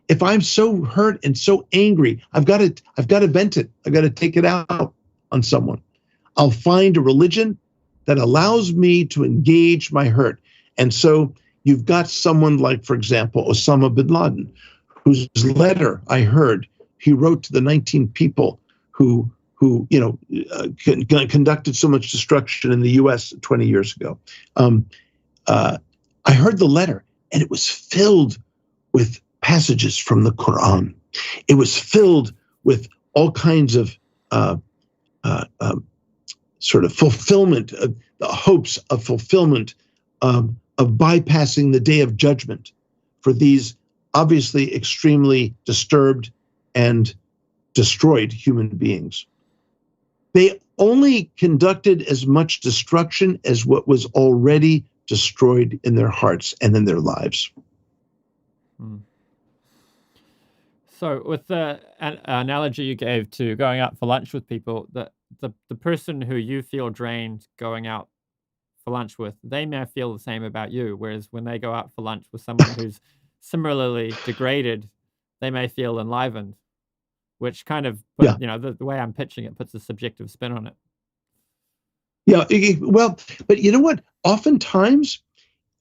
if I'm so hurt and so angry, I've got to vent it. I've got to take it out on someone. I'll find a religion that allows me to engage my hurt. And so you've got someone like, for example, Osama bin Laden, whose letter I heard he wrote to the 19 people who conducted so much destruction in the U.S. 20 years ago. I heard the letter, and it was filled with passages from the Quran. It was filled with all kinds of sort of fulfillment, the hopes of fulfillment, of bypassing the day of judgment for these obviously extremely disturbed and destroyed human beings. They only conducted as much destruction as what was already destroyed in their hearts and in their lives. So with the analogy you gave to going out for lunch with people, the person who you feel drained going out for lunch with, they may feel the same about you, whereas when they go out for lunch with someone who's similarly degraded, they may feel enlivened, which kind of, the way I'm pitching it puts a subjective spin on it. Yeah, well, but you know what? Oftentimes,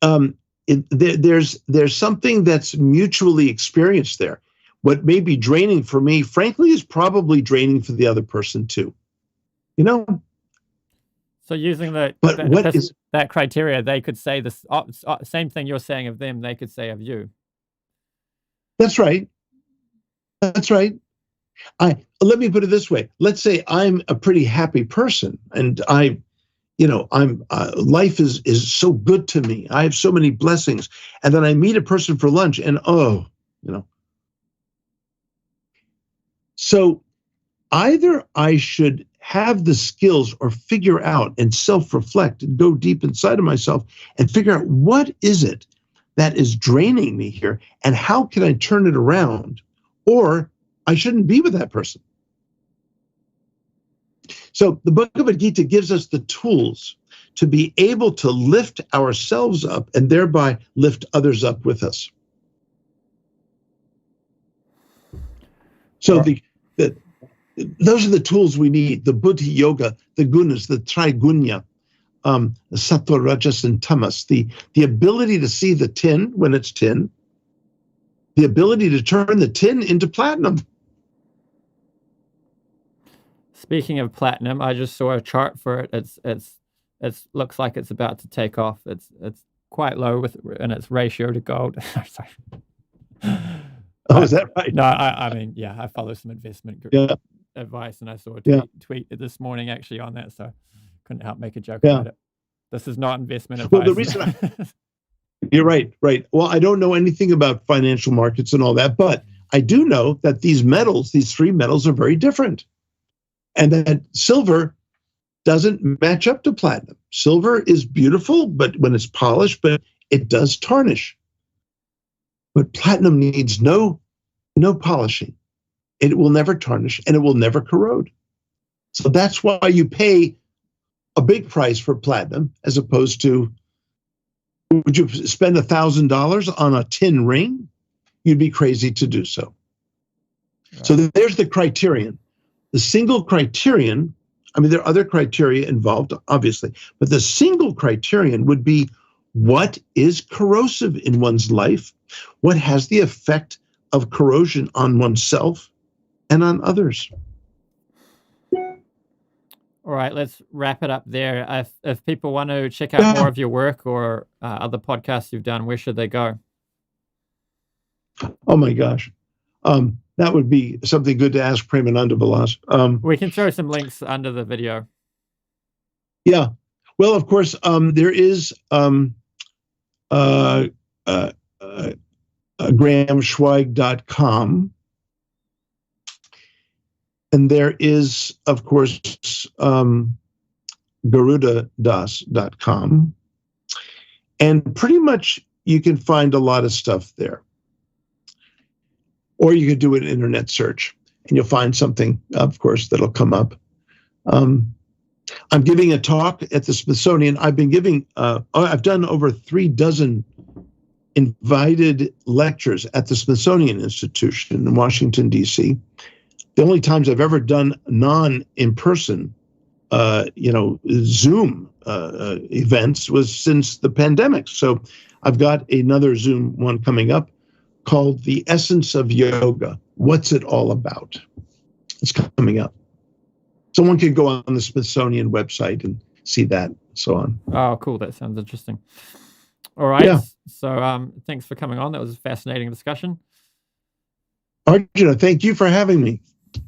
there's something that's mutually experienced there. What may be draining for me, frankly, is probably draining for the other person too. So using that criteria, they could say the same thing you're saying of them, they could say of you. That's right. That's right. Let me put it this way. Let's say I'm a pretty happy person, and life is so good to me. I have so many blessings, and then I meet a person for lunch, and So either I should have the skills or figure out and self-reflect and go deep inside of myself and figure out what is it that is draining me here, and how can I turn it around, or I shouldn't be with that person. So the Bhagavad Gita gives us the tools to be able to lift ourselves up and thereby lift others up with us. So those are the tools we need: the Buddhi Yoga, the gunas, the Trigunya, the Sattva, Rajas, and Tamas, the ability to see the tin when it's tin, the ability to turn the tin into platinum. Speaking of platinum, I just saw a chart for it. It looks like it's about to take off. It's quite low in its ratio to gold. Sorry. Oh, is that right? No, I mean, yeah, I follow some investment advice, and I saw a tweet this morning actually on that, so couldn't help make a joke about it. This is not investment advice. Well, the reason you're right. Well, I don't know anything about financial markets and all that, but I do know that these three metals are very different. And that silver doesn't match up to platinum. Silver is beautiful, but when it's polished, but it does tarnish. But platinum needs no polishing. It will never tarnish and it will never corrode. So that's why you pay a big price for platinum as opposed to, would you spend $1,000 on a tin ring? You'd be crazy to do so. Right. So there's the criterion. The single criterion, I mean, there are other criteria involved, obviously, but the single criterion would be what is corrosive in one's life, what has the effect of corrosion on oneself and on others. All right, let's wrap it up there. If people want to check out more of your work or other podcasts you've done, where should they go? Oh my gosh. That would be something good to ask Premananda Vilas. We can throw some links under the video. Yeah. Well, of course, there is grahamschweig.com. And there is, of course, garudadas.com. And pretty much you can find a lot of stuff there. Or you could do an internet search and you'll find something, of course, that'll come up. I'm giving a talk at the Smithsonian. I've been giving, I've done over 36 invited lectures at the Smithsonian Institution in Washington, D.C. The only times I've ever done in-person, Zoom events was since the pandemic. So I've got another Zoom one coming up called The Essence of Yoga. What's it all about? It's coming up. Someone could go on the Smithsonian website and see that, and so on. Oh, cool. That sounds interesting. All right. Yeah. So thanks for coming on. That was a fascinating discussion. Arjuna, thank you for having me.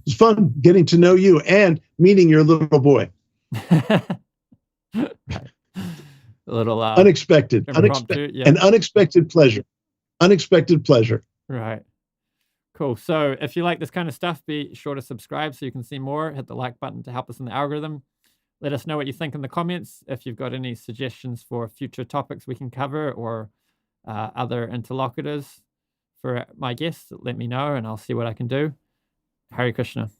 It's fun getting to know you and meeting your little boy. A little unexpected yeah. An unexpected pleasure. Unexpected pleasure. Right. Cool. So if you like this kind of stuff, be sure to subscribe so you can see more. Hit the like button to help us in the algorithm. Let us know what you think in the comments. If you've got any suggestions for future topics we can cover or other interlocutors for my guests, let me know and I'll see what I can do. Hare Krishna.